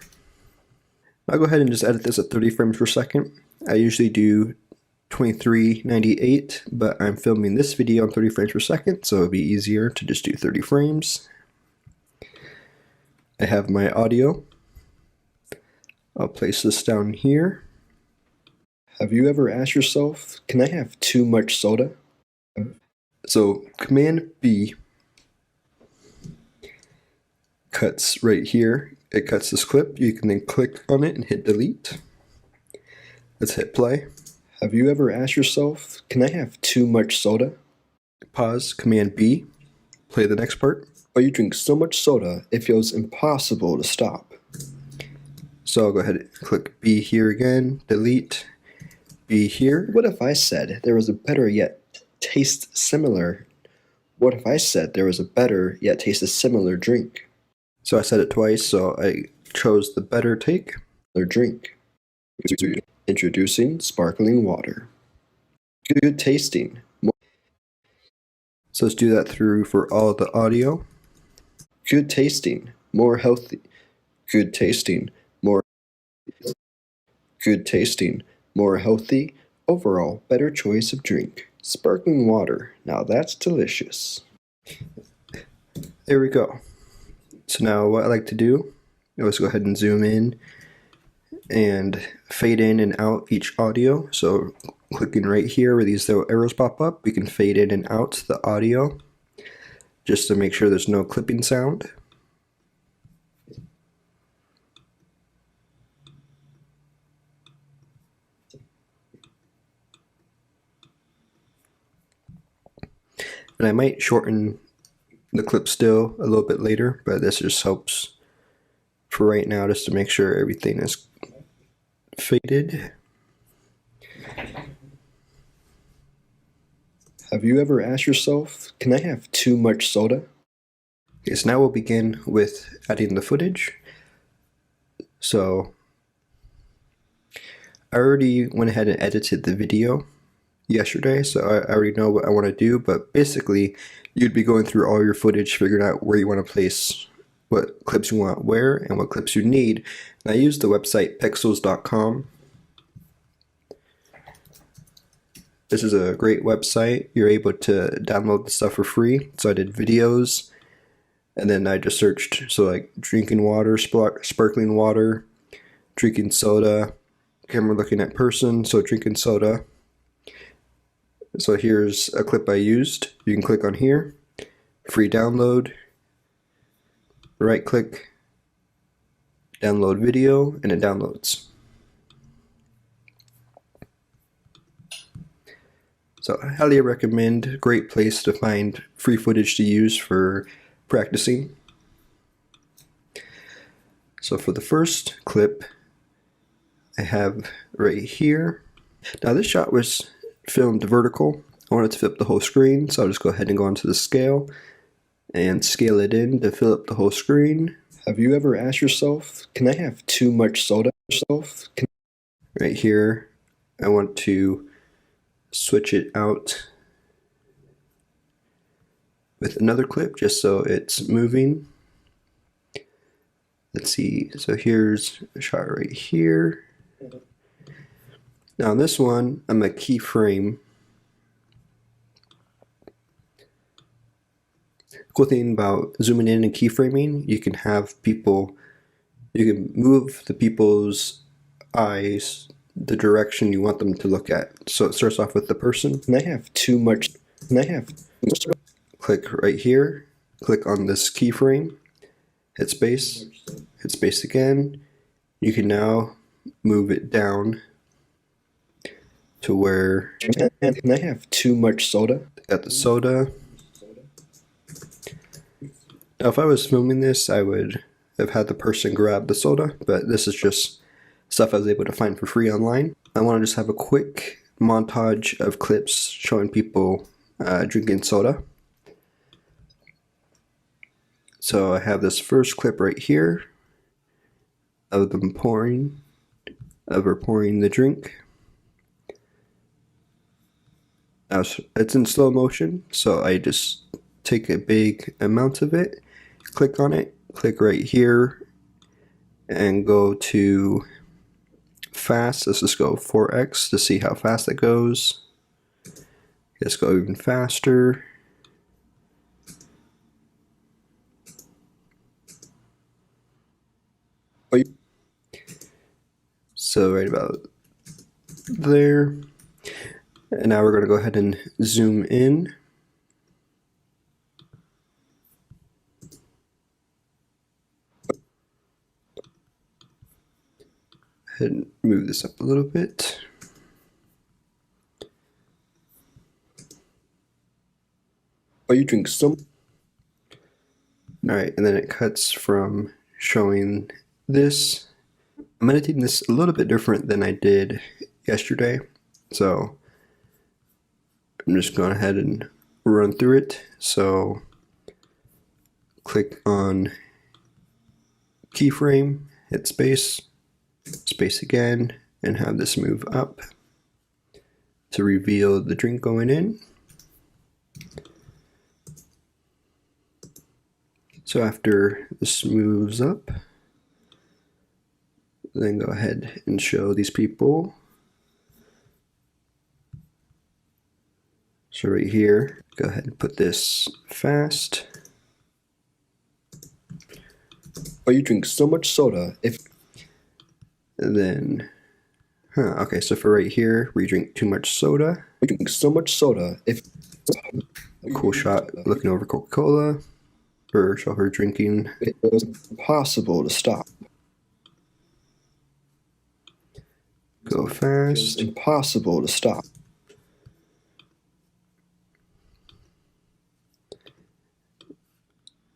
I'll go ahead and just edit this at 30 frames per second. I usually do 2398, but I'm filming this video on 30 frames per second, so it'll be easier to just do 30 frames. I have my audio. I'll place this down here. Have you ever asked yourself, can I have too much soda? So Command B cuts right here. It cuts this clip. You can then click on it and hit delete. Let's hit play. Have you ever asked yourself, can I have too much soda? Pause, Command B, play the next part. Oh, you drink so much soda, it feels impossible to stop. So I'll go ahead and click B here again, delete, B here. What if I said there was a better yet taste similar? What if I said there was a better yet tasted similar drink? So I said it twice, so I chose the better take or drink. Introducing sparkling water. Good tasting. So let's do that through for all the audio. Good tasting, more healthy. Good tasting, more healthy. Overall, better choice of drink. Sparkling water. Now that's delicious. There we go. So now what I like to do, let's go ahead and zoom in and fade in and out each audio. So clicking right here where these little arrows pop up, we can fade in and out the audio. just to make sure there's no clipping sound. And I might shorten the clip still a little bit later, but this just helps for right now, just to make sure everything is faded. Have you ever asked yourself, can I have too much soda? Okay, so now we'll begin with adding the footage. So I already went ahead and edited the video yesterday, so I already know what I want to do, but basically you'd be going through all your footage, figuring out where you want to place what clips you want where and what clips you need. And I used the website pixels.com. This is a great website. You're able to download the stuff for free. So I did videos, and then I just searched, so like drinking water, sparkling water, drinking soda, camera looking at person, so drinking soda. So here's a clip I used. You can click on here, free download, right click, download video, and it downloads. So I highly recommend, great place to find free footage to use for practicing. So for the first clip, I have right here. Now this shot was filmed vertical. I wanted to fill up the whole screen, so I'll just go ahead and go into the scale and scale it in to fill up the whole screen. Have you ever asked yourself, can I have too much soda? Right here, I want to switch it out with another clip just so it's moving. Let's see, so here's a shot right here. Now on this one, I'm a keyframe. Cool thing about zooming in and keyframing, you can have people, you can move the people's eyes the direction you want them to look at. So it starts off with the person. And I have too much, and I have, click right here, click on this keyframe, hit space again. You can now move it down to where, and I have too much soda. Got the soda. Now if I was filming this, I would have had the person grab the soda, but this is just stuff I was able to find for free online. I want to just have a quick montage of clips showing people drinking soda. So I have this first clip right here of them pouring, of her pouring the drink. Now it's in slow motion, so I just take a big amount of it, click on it, click right here, and go to fast. Let's just go 4x to see how fast it goes. Let's go even faster. So right about there. And now we're going to go ahead and zoom in. And move this up a little bit. Oh, you drink some? Alright, and then it cuts from showing this. I'm editing this a little bit different than I did yesterday. So I'm just going ahead and run through it. So click on keyframe, hit space, space again, and have this move up to reveal the drink going in. So after this moves up, then go ahead and show these people. So right here, go ahead and put this fast. Oh, you drink so much soda. And then Okay, so for right here, we drink too much soda. We drink so much soda. If Cool shot looking over Coca-Cola, or show her drinking. it was impossible to stop. Go It's fast. impossible to stop.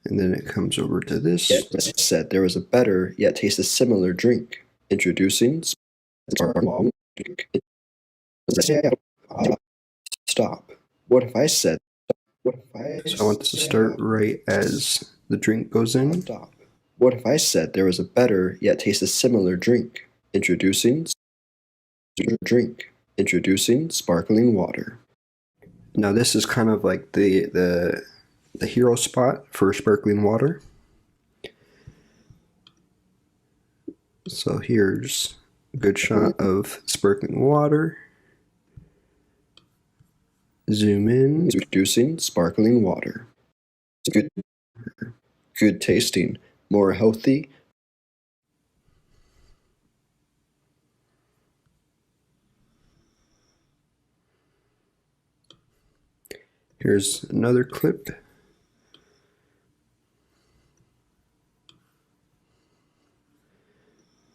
And then it comes over to this. Yet said there was a better yet tasted similar drink. Introducing sparkling. Stop. What if I said? So I want this to start right as the drink goes in. Stop. What if I said there was a better yet tasted similar drink? Introducing drink. Introducing sparkling water. Now this is kind of like the hero spot for sparkling water. So here's a good shot of sparkling water. Zoom in. Introducing sparkling water. Good tasting, more healthy. Here's another clip.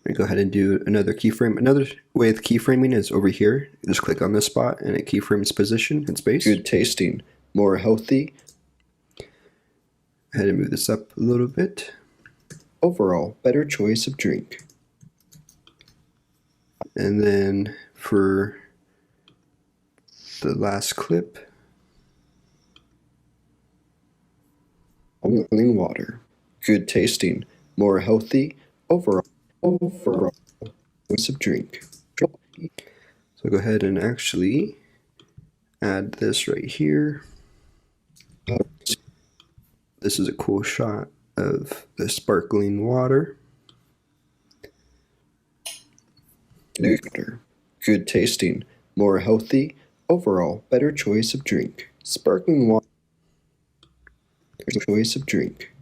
We go ahead and do another keyframe. Another way of keyframing is over here. You just click on this spot and it keyframes position and space. Good tasting, more healthy. Go ahead and move this up a little bit. Overall, better choice of drink. And then for the last clip, Sparkling water. Good tasting, more healthy. Overall choice of drink. so go ahead and actually add this right here. This is a cool shot of the sparkling water. Good tasting, more healthy. Overall, better choice of drink. Sparkling water. Choice of drink.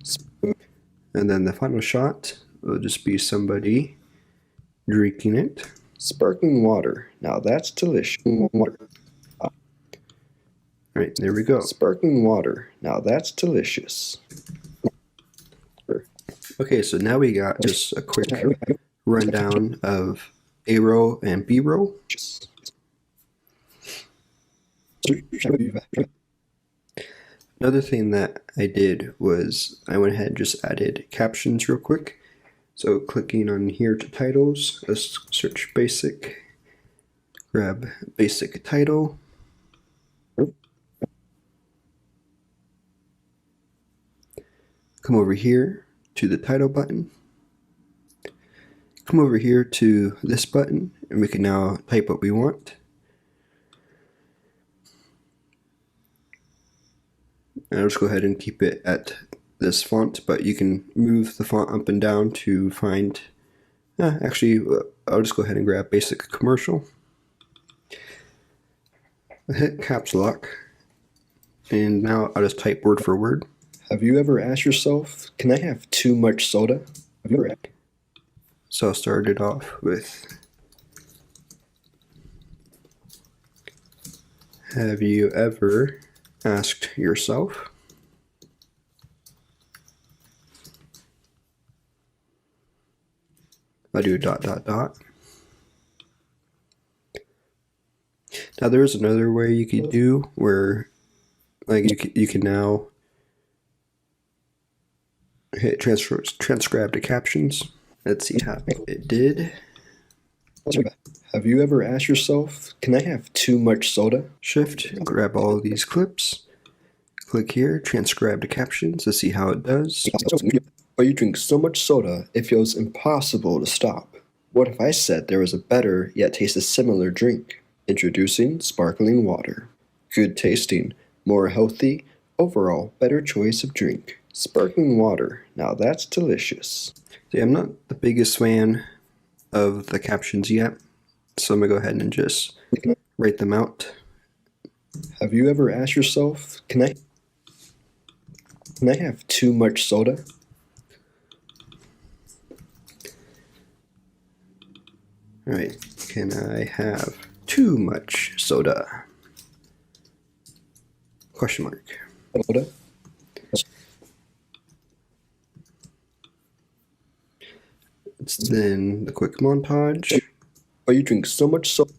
And then the final shot will just be somebody drinking it. Sparkling water. Now that's delicious. Water. All right, there we go. Sparkling water. Now that's delicious. Okay, so now we got just a quick rundown of A row and B row. Another thing that I did was I went ahead and just added captions real quick. So clicking on here to titles, let's search basic, grab basic title. Come over here to the title button. Come over here to this button and we can now type what we want. And I'll just go ahead and keep it at this font, but you can move the font up and down to find, actually, I'll just go ahead and grab basic commercial. I hit caps lock, and now I'll just type word for word. Have you ever asked yourself, can I have too much soda? Have you ever? So I'll start it off with, have you ever asked yourself? I do ... Now there's another way you could do where, like, you can now hit transcribe to captions. Let's see how it did. Have you ever asked yourself, can I have too much soda? Shift, grab all of these clips, click here, transcribe to captions to see how it does. But you drink so much soda, it feels impossible to stop. What if I said there was a better yet tasted similar drink? Introducing sparkling water. Good tasting, more healthy. Overall, better choice of drink. Sparkling water. Now that's delicious. See, I'm not the biggest fan of the captions yet, so I'm gonna go ahead and just write them out. Have you ever asked yourself, can I have too much soda? All right. Can I have too much soda? Question mark. Soda. It's then the quick montage. Oh, you drink so much soda.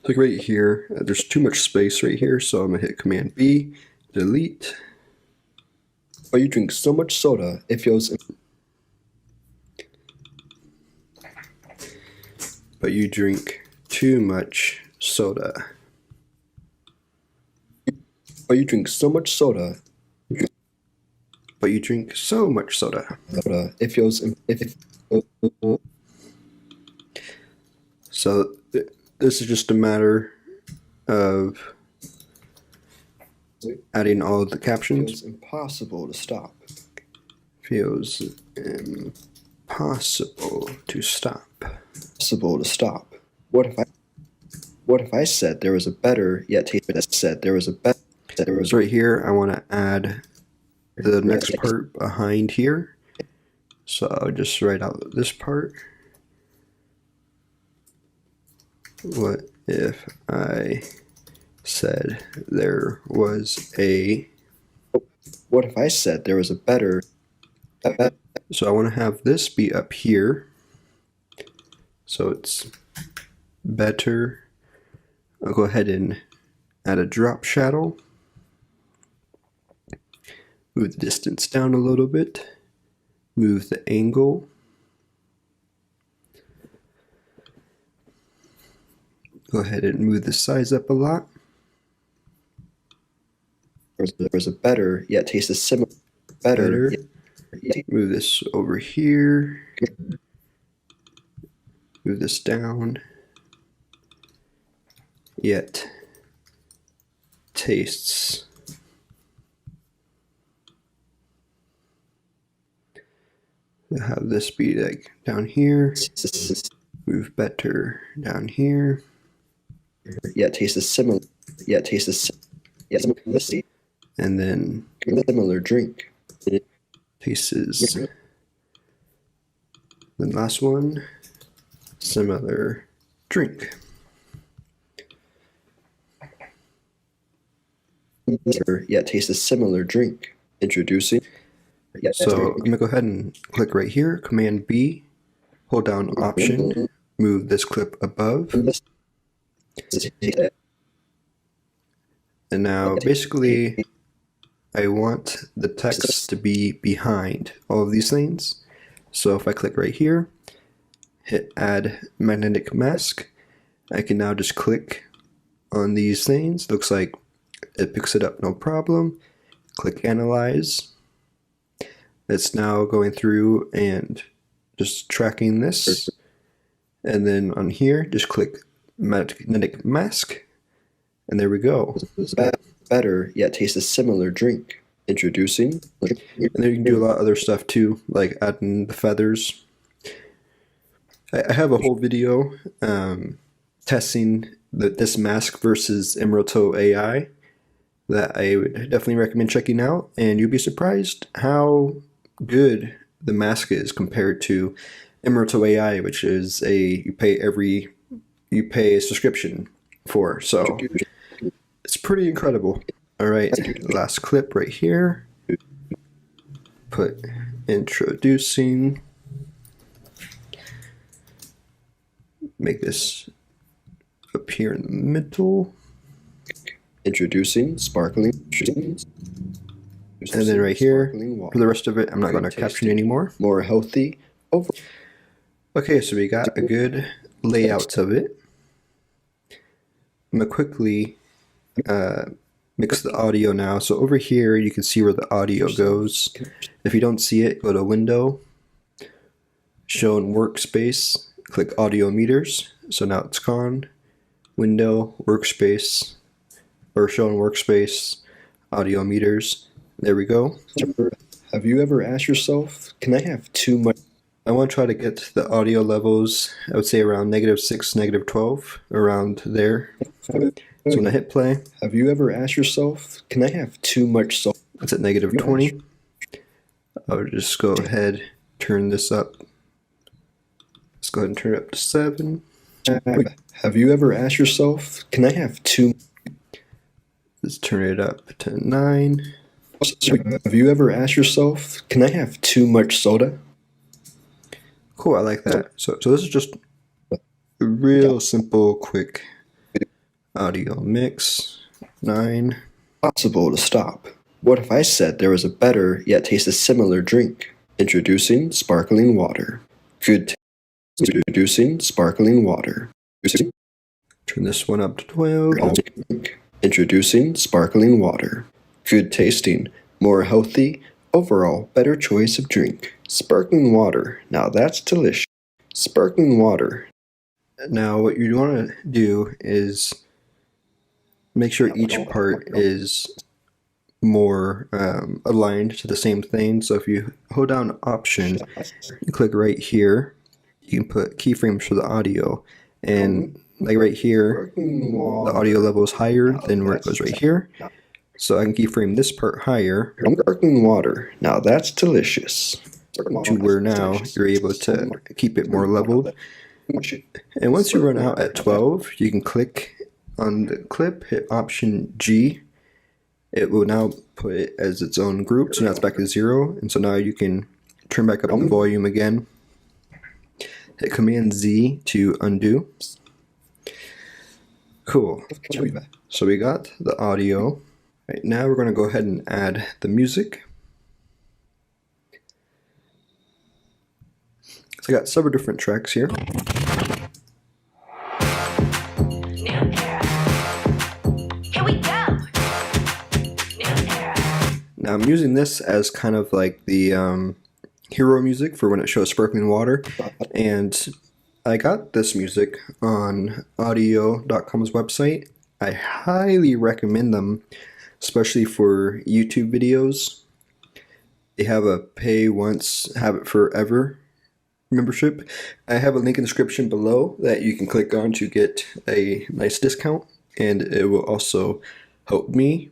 Like right here, there's too much space right here, so I'm gonna hit Command B, delete. Oh, you drink so much soda, it feels. But you drink too much soda. Oh, you drink so much soda. But you drink so much soda. It feels. So this is just a matter of adding all of the captions. Feels impossible to stop. Feels impossible to stop. Impossible to stop. What if I said there was a better yet said there was a better So right here I want to add the next part behind here. So I'll just write out this part. What if I said there was a... What if I said there was a better... So I want to have this be up here. So it's better. I'll go ahead and add a drop shadow. Move the distance down a little bit. Move the angle. Go ahead and move the size up a lot. There's a better yet tastes similar. Better. Move this over here. Move this down. Yet tastes have this be like down here. Move better down here. Yet tastes similar. Yet tastes similar. And then Similar drink. Tastes. Then last one, similar drink. Yet tastes similar drink. Introducing. So I'm gonna go ahead and click right here, Command B, hold down Option, move this clip above. And now basically I want the text to be behind all of these things. So if I click right here, hit Add Magnetic Mask, I can now just click on these things. Looks like it picks it up no problem. Click Analyze. It's now going through and just tracking this. And then on here, just click Magnetic Mask. And there we go. Better yet tastes similar drink. Introducing. And then you can do a lot of other stuff too, like adding the feathers. I have a whole video testing this mask versus mRotoAI that I would definitely recommend checking out, and you'll be surprised how good the mask is compared to mRotoAI, which is you pay a subscription for. So it's pretty incredible. All right, last clip right here. Put introducing. Make this appear in the middle. Introducing sparkling. And then right here, for the rest of it, I'm not going to caption anymore. More healthy. Okay, so we got a good layout of it. I'm going to quickly mix the audio now. So over here, you can see where the audio goes. If you don't see it, go to Window, Show in Workspace, click Audio Meters. So now it's gone. Window, Workspace, or Show in Workspace, Audio Meters. There we go. Have you ever asked yourself, can I have too much? I want to try to get the audio levels, I would say around -6, -12, around there. So when I hit play, Have you ever asked yourself, can I have too much salt? it's at -20. I would just go ahead, turn this up. Let's go ahead and turn it up to 7. Have you ever asked yourself, can I have 2? Let's turn it up to 9. Have you ever asked yourself, can I have too much soda? Cool, I like that. So this is just a real simple, quick audio mix. 9. Possible to stop. What if I said there was a better yet tasted similar drink? Introducing sparkling water. Good taste. Introducing sparkling water. Turn this one up to 12. Introducing sparkling water. Good tasting, more healthy, overall better choice of drink. Sparkling water. Now that's delicious. Sparkling water. Now what you want to do is make sure each part is more aligned to the same thing. So if you hold down Option, you click right here, you can put keyframes for the audio, and like right here, the audio level is higher than where it goes right here. So I can keyframe this part higher. Sparkling water. Now that's delicious. To where now you're able to keep it more leveled. And once you run out at 12, you can click on the clip, hit Option G. It will now put it as its own group, so now it's back to 0. And so now you can turn back up the volume again. Hit Command Z to undo. Cool. So we got the audio. Right, now we're going to go ahead and add the music. So I got several different tracks here. Now I'm using this as kind of like the hero music for when it shows sparkling water, and I got this music on audio.com's website. I highly recommend them, especially for YouTube videos. They have a pay once, have it forever membership. I have a link in the description below that you can click on to get a nice discount, and it will also help me.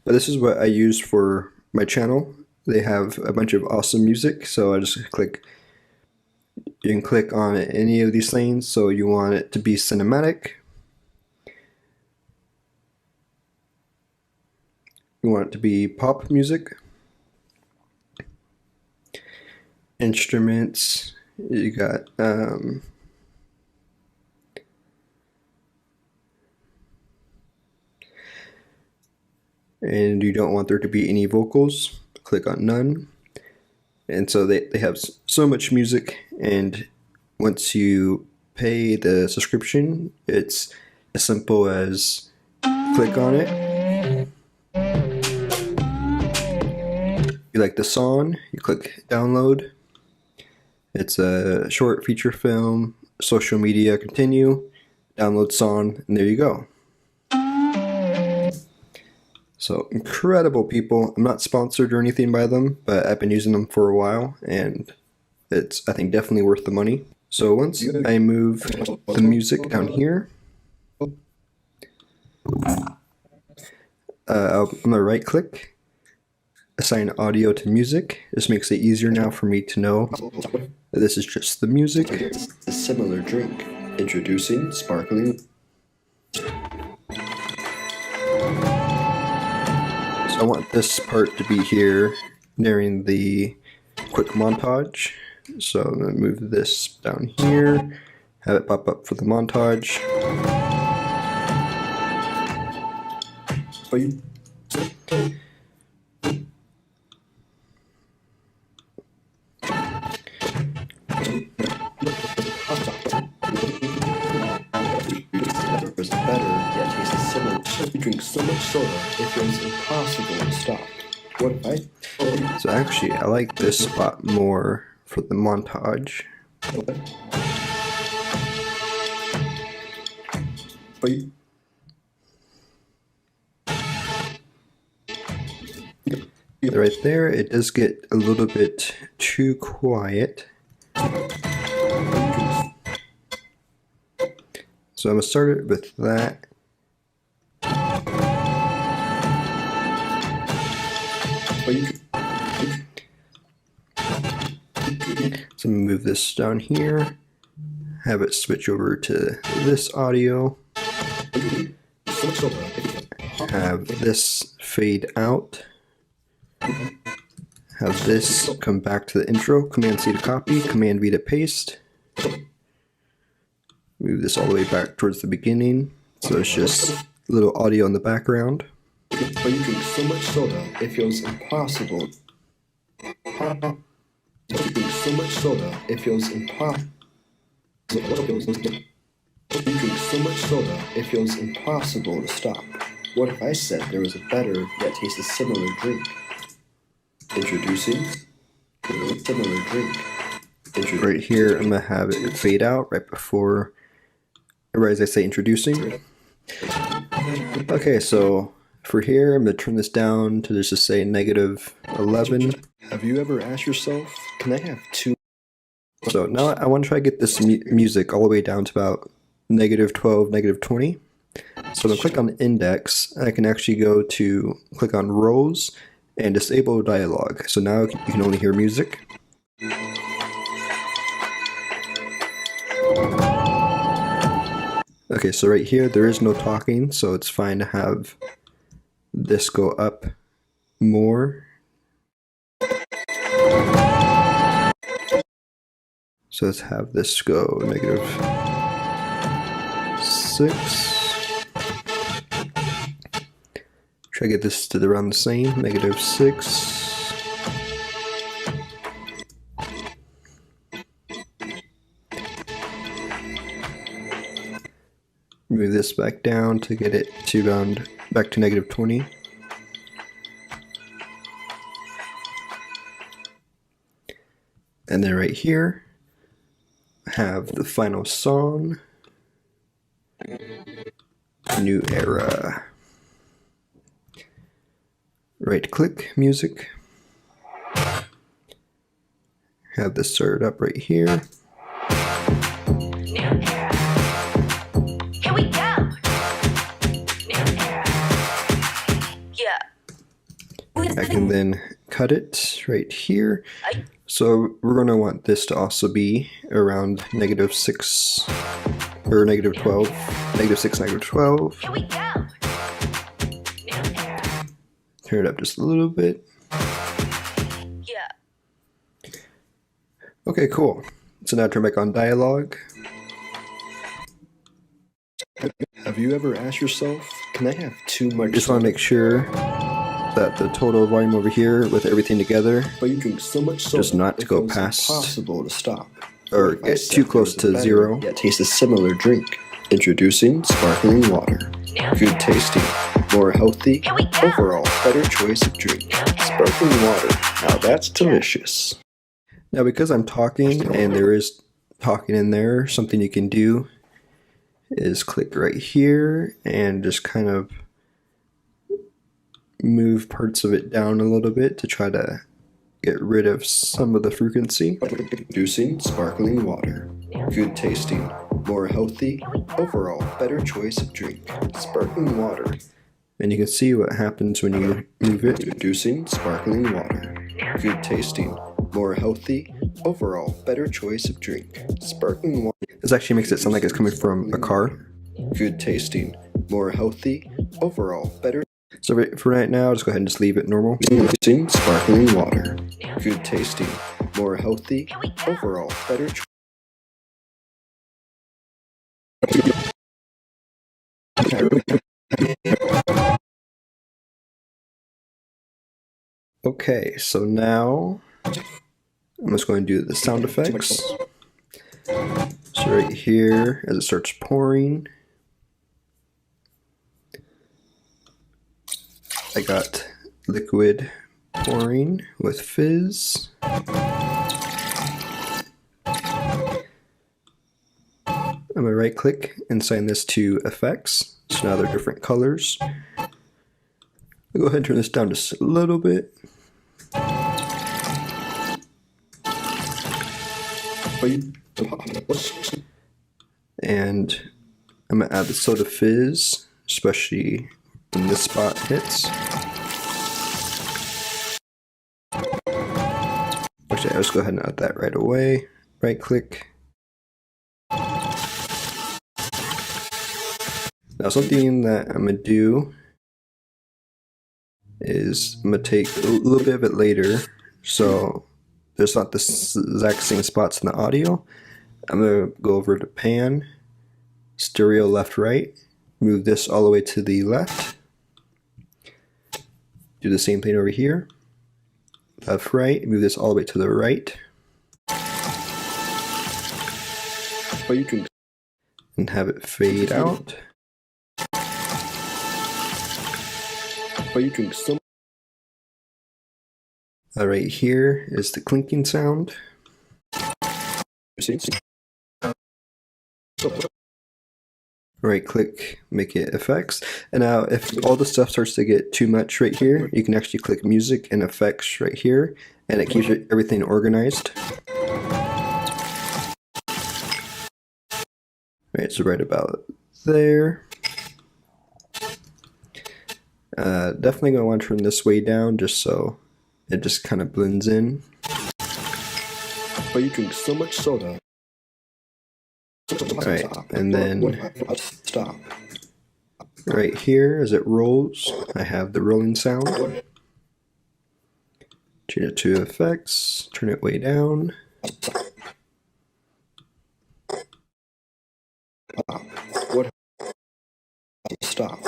But this is what I use for my channel. They have a bunch of awesome music, so I just click. You can click on any of these things. So you want it to be cinematic. You want it to be pop music. Instruments. You got and you don't want there to be any vocals. Click on none. And so they have so much music, and once you pay the subscription, it's as simple as click on it. You like the song, you click download. It's a short feature film, social media, continue, download song, and there you go. So incredible people. I'm not sponsored or anything by them, but I've been using them for a while, and it's, I think, definitely worth the money. So once I move the music down here, I'm gonna right click, assign audio to music. This makes it easier now for me to know that this is just the music. A similar drink. Introducing sparkling. I want this part to be here during the quick montage. So I'm going to move this down here, have it pop up for the montage. Was better, yet tasted similar. You drink so much soda, it feels impossible to stop. What if I? So actually, I like this spot more for the montage. Right there, it does get a little bit too quiet. So I'm going to start it with that. So I'm going to move this down here. have it switch over to this audio. Have this fade out. Have this come back to the intro. Command C to copy, Command V to paste. Move this all the way back towards the beginning. So it's just a little audio in the background. But you drink so much soda, it feels impossible. You drink so much soda, it feels impossible. You drink so much soda, it feels impossible to stop. What if I said there was a better yet tasted similar drink? Introducing similar drink. Right here, I'm gonna have it fade out right before, right as I say introducing. Okay, so for here, I'm gonna turn this down to just say -11. Have you ever asked yourself, can I have two? So now I want to try to get this music all the way down to about -12, -20. So I'm gonna click on the index. I can actually go to click on rows and disable dialogue. So now you can only hear music. Okay, so right here there is no talking, so it's fine to have this go up more. So let's have this go -6. Try to get this to around the same, -6. Move this back down to get it to around back to -20. And then right here, have the final song, New Era. Right click, music. Have this started up right here. New era. Here we go. New era. Yeah. I can then cut it right here. So we're going to want this to also be around -6 or -12, -6, -12. Here we go. New era. Turn it up just a little bit. Yeah. Okay, cool. So now turn back on dialogue. Have you ever asked yourself, can I have too much? Just want to make sure that the total volume over here with everything together But you drink so much soda, does not it go feels past impossible to stop. or What if I get said too there close was a to better 0. Yet taste a similar drink. Introducing sparkling water. Good tasting, more healthy, Here we go. overall better choice of drink. Sparkling water. Now that's delicious. Now because I'm talking and there is talking in there, something you can do is click right here and just kind of move parts of it down a little bit to try to get rid of some of the frequency. Introducing sparkling water. Good tasting, more healthy, overall better choice of drink. Sparkling water. And you can see what happens when you move it. Introducing sparkling water. Good tasting, more healthy, overall better choice of drink. Sparkling water. This actually makes it sound like it's coming from a car. Good tasting, more healthy, overall better. So for right now, just go ahead and just leave it normal. Introducing sparkling water. Good tasting, more healthy, overall better. Okay, so now I'm just going to do the sound effects. So right here, as it starts pouring, I got liquid pouring with fizz. I'm going to right click and assign this to effects. So now they're different colors. I'll go ahead and turn this down just a little bit. And I'm going to add the soda fizz, especially when this spot hits. Actually, I'll just go ahead and add that right away. Right click. Now something that I'm going to do is I'm going to take a little bit of it later, so there's not the exact same spots in the audio. I'm going to go over to pan, stereo left right, move this all the way to the left, do the same thing over here, left right, move this all the way to the right, But you can and have it fade out. so Right here is the clinking sound. Right click, make it effects. And now if all the stuff starts to get too much right here, you can actually click music and effects right here, and it keeps everything organized. Right, so right about there. Definitely gonna want to turn this way down just so it just kind of blends in. But you drink so much soda. Alright, and then Stop. right here as it rolls, I have the rolling sound. Change it to effects, turn it way down. Stop.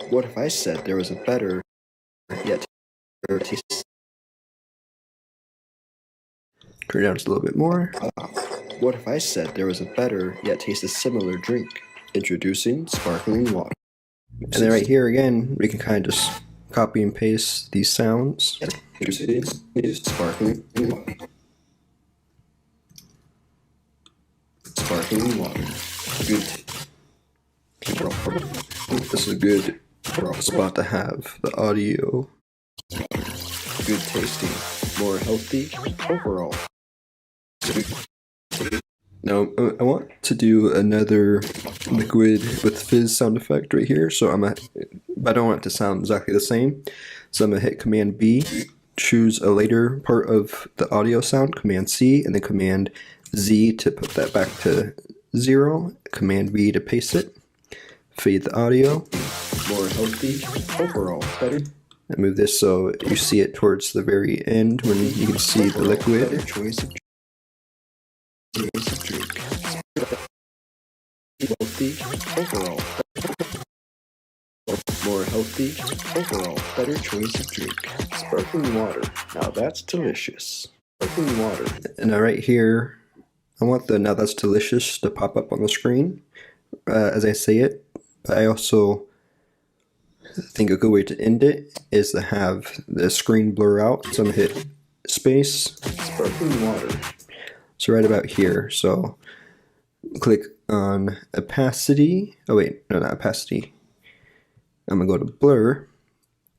What if I said there was a better yet taste? Turn it down just a little bit more. What if I said there was a better yet tastes similar drink? Introducing sparkling water. And then right here again, we can kind of just copy and paste these sounds. Introducing sparkling water. Sparkling water. Good. This is a good spot to have the audio. Good tasting. More healthy overall. Now I want to do another liquid with fizz sound effect right here, so but I don't want it to sound exactly the same. So I'm gonna hit Command B, choose a later part of the audio sound, Command C, and then Command Z to put that back to 0, Command V to paste it, fade the audio, More healthy overall. Better and move this so you see it towards the very end when you can see the liquid. choice of drink. Healthy overall. More healthy overall. Better choice of drink. Sparkling water. Now that's delicious. Sparkling water. And now right here, I want the "Now That's Delicious" to pop up on the screen as I say it. But I also think a good way to end it is to have the screen blur out. So I'm gonna hit space, Sparkling water. so right about here. So click on opacity. Oh wait, no, not opacity. I'm gonna go to blur.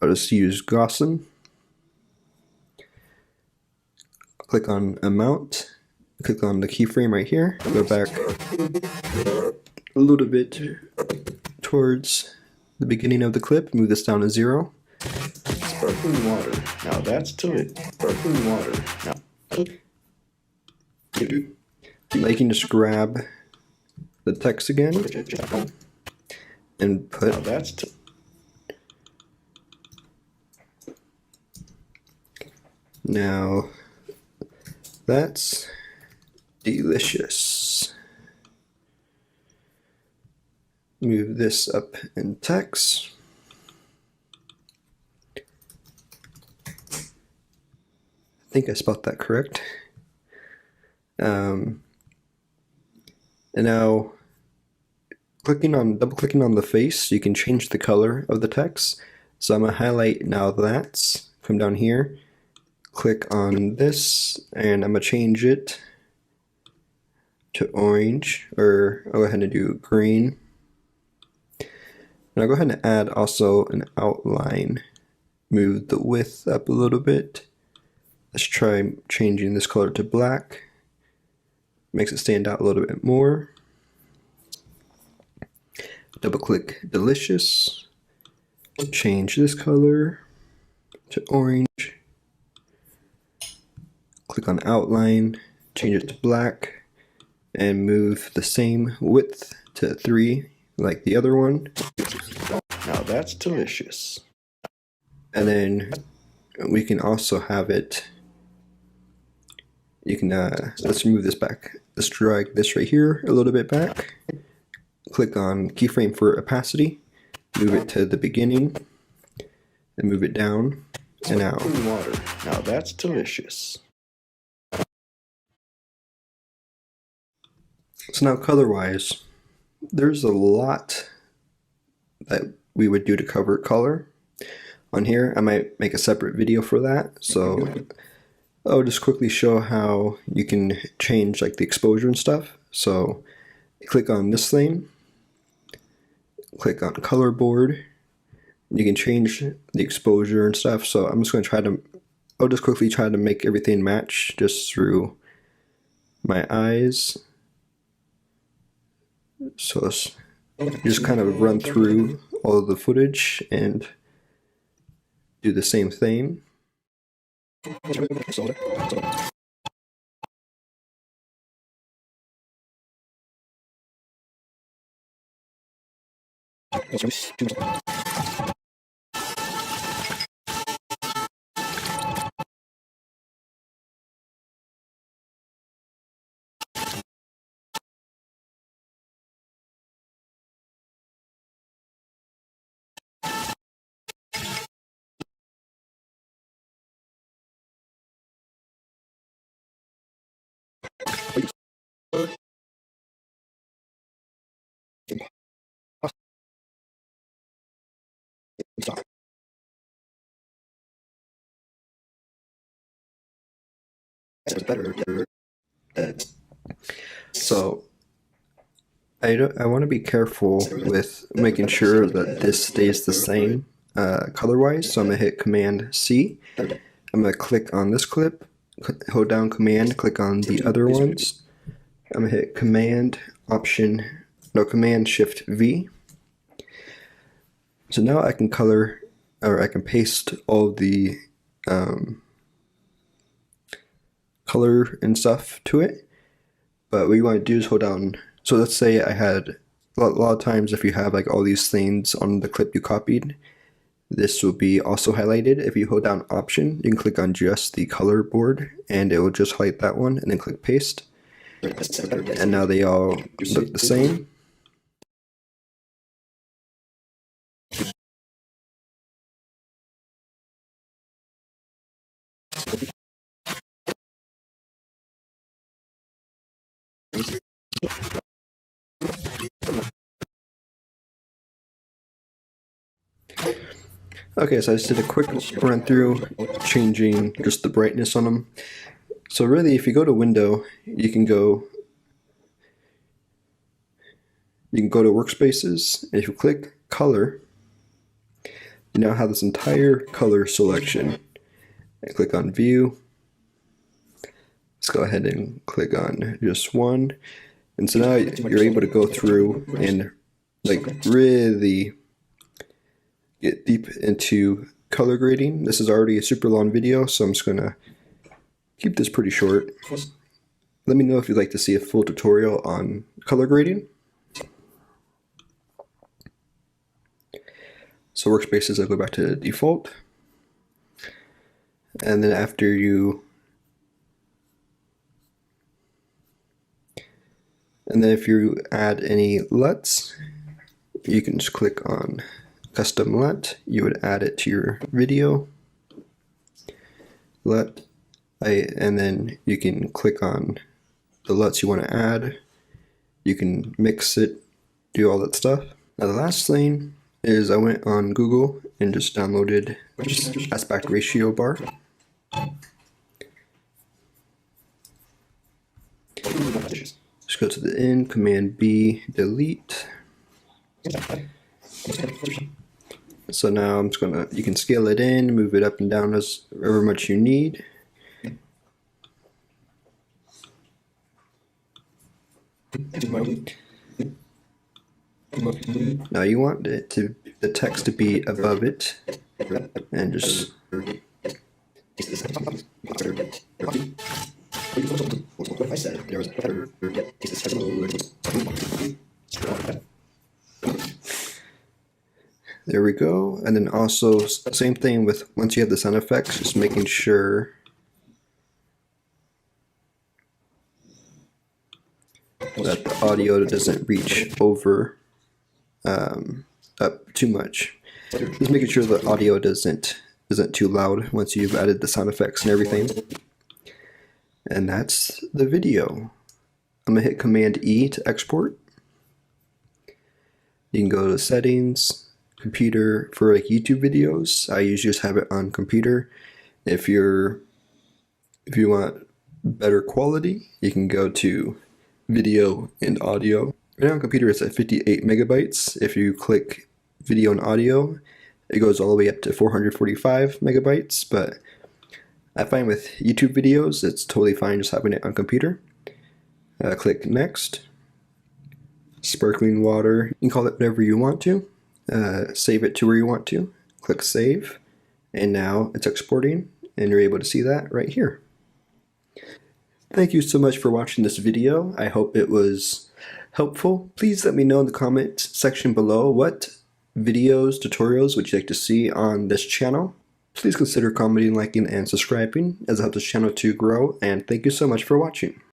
I'll just use Gaussian. Click on amount. Click on the keyframe right here. Go back a little bit towards the beginning of the clip. Move this down to 0. Sparkling water. Now that's delicious. Sparkling water. Now. You can just grab the text again and put Now that's now that's delicious. Move this up in text. I think I spelled that correct. And now double clicking on the face, you can change the color of the text. So I'm gonna highlight now that's, come down here, click on this, and I'm gonna change it to orange, or I'll go ahead and do green. And I'll go ahead and add also an outline. Move the width up a little bit. Let's try changing this color to black. Makes it stand out a little bit more. Double click delicious. Change this color to orange. Click on outline, change it to black, and move the same width to 3 like the other one. that's delicious. And then we can also have it, you can, let's move this back. Let's drag this right here a little bit back. Click on keyframe for opacity, move it to the beginning, and move it down and out. Water, now that's delicious. So now color-wise, there's a lot that we would do to cover color. On here, I might make a separate video for that. So I'll just quickly show how you can change like the exposure and stuff. So click on this lane, click on color board. You can change the exposure and stuff. So I'm just going to I'll just quickly try to make everything match just through my eyes. So just kind of run through all of the footage and do the same thing. So I want to be careful with making sure that this stays the same color-wise. So I'm going to hit Command C. I'm going to click on this clip, hold down Command, click on the other ones. I'm going to hit Command Shift V. So now I can color, or I can paste all the color and stuff to it. But what you want to do is hold down. So let's say I had a lot of times if you have like all these things on the clip you copied, this will be also highlighted. If you hold down Option, you can click on just the color board and it will just highlight that one, and then click Paste. And now they all look the same. Okay, so I just did a quick run through, changing just the brightness on them. So really, if you go to Window, you can go to Workspaces, and if you click Color, you now have this entire color selection. And click on View. Let's go ahead and click on just one. And so now you're able to go through and like really get deep into color grading. This is already a super long video, so I'm just gonna keep this pretty short. Let me know if you'd like to see a full tutorial on color grading. So Workspaces, I'll go back to default. And then after if you add any LUTs, you can just click on Custom LUT. You would add it to your video. LUT, and then you can click on the LUTs you want to add. You can mix it, do all that stuff. Now the last thing is I went on Google and just downloaded this aspect ratio bar. Just go to the end, Command B, delete. So now I'm just gonna, you can scale it in, move it up and down as however much you need. Now you want the text to be above it, and just there There we go. And then also same thing with once you have the sound effects, just making sure that the audio doesn't reach over up too much. Just making sure the audio isn't too loud once you've added the sound effects and everything. And that's the video. I'm gonna hit Command E to export. You can go to settings, computer. For like YouTube videos, I usually just have it on computer. If you want better quality, you can go to video and audio. Right now on computer it's at 58 megabytes. If you click video and audio, it goes all the way up to 445 megabytes, but I find with YouTube videos it's totally fine just having it on computer. Click next. Sparkling water, you can call it whatever you want to. Save it to where you want to. Click save, and now it's exporting, and you're able to see that right here. Thank you so much for watching this video. I hope it was helpful. Please let me know in the comment section below what videos, tutorials would you like to see on this channel. Please consider commenting, liking, and subscribing as it helps this channel to grow, and thank you so much for watching.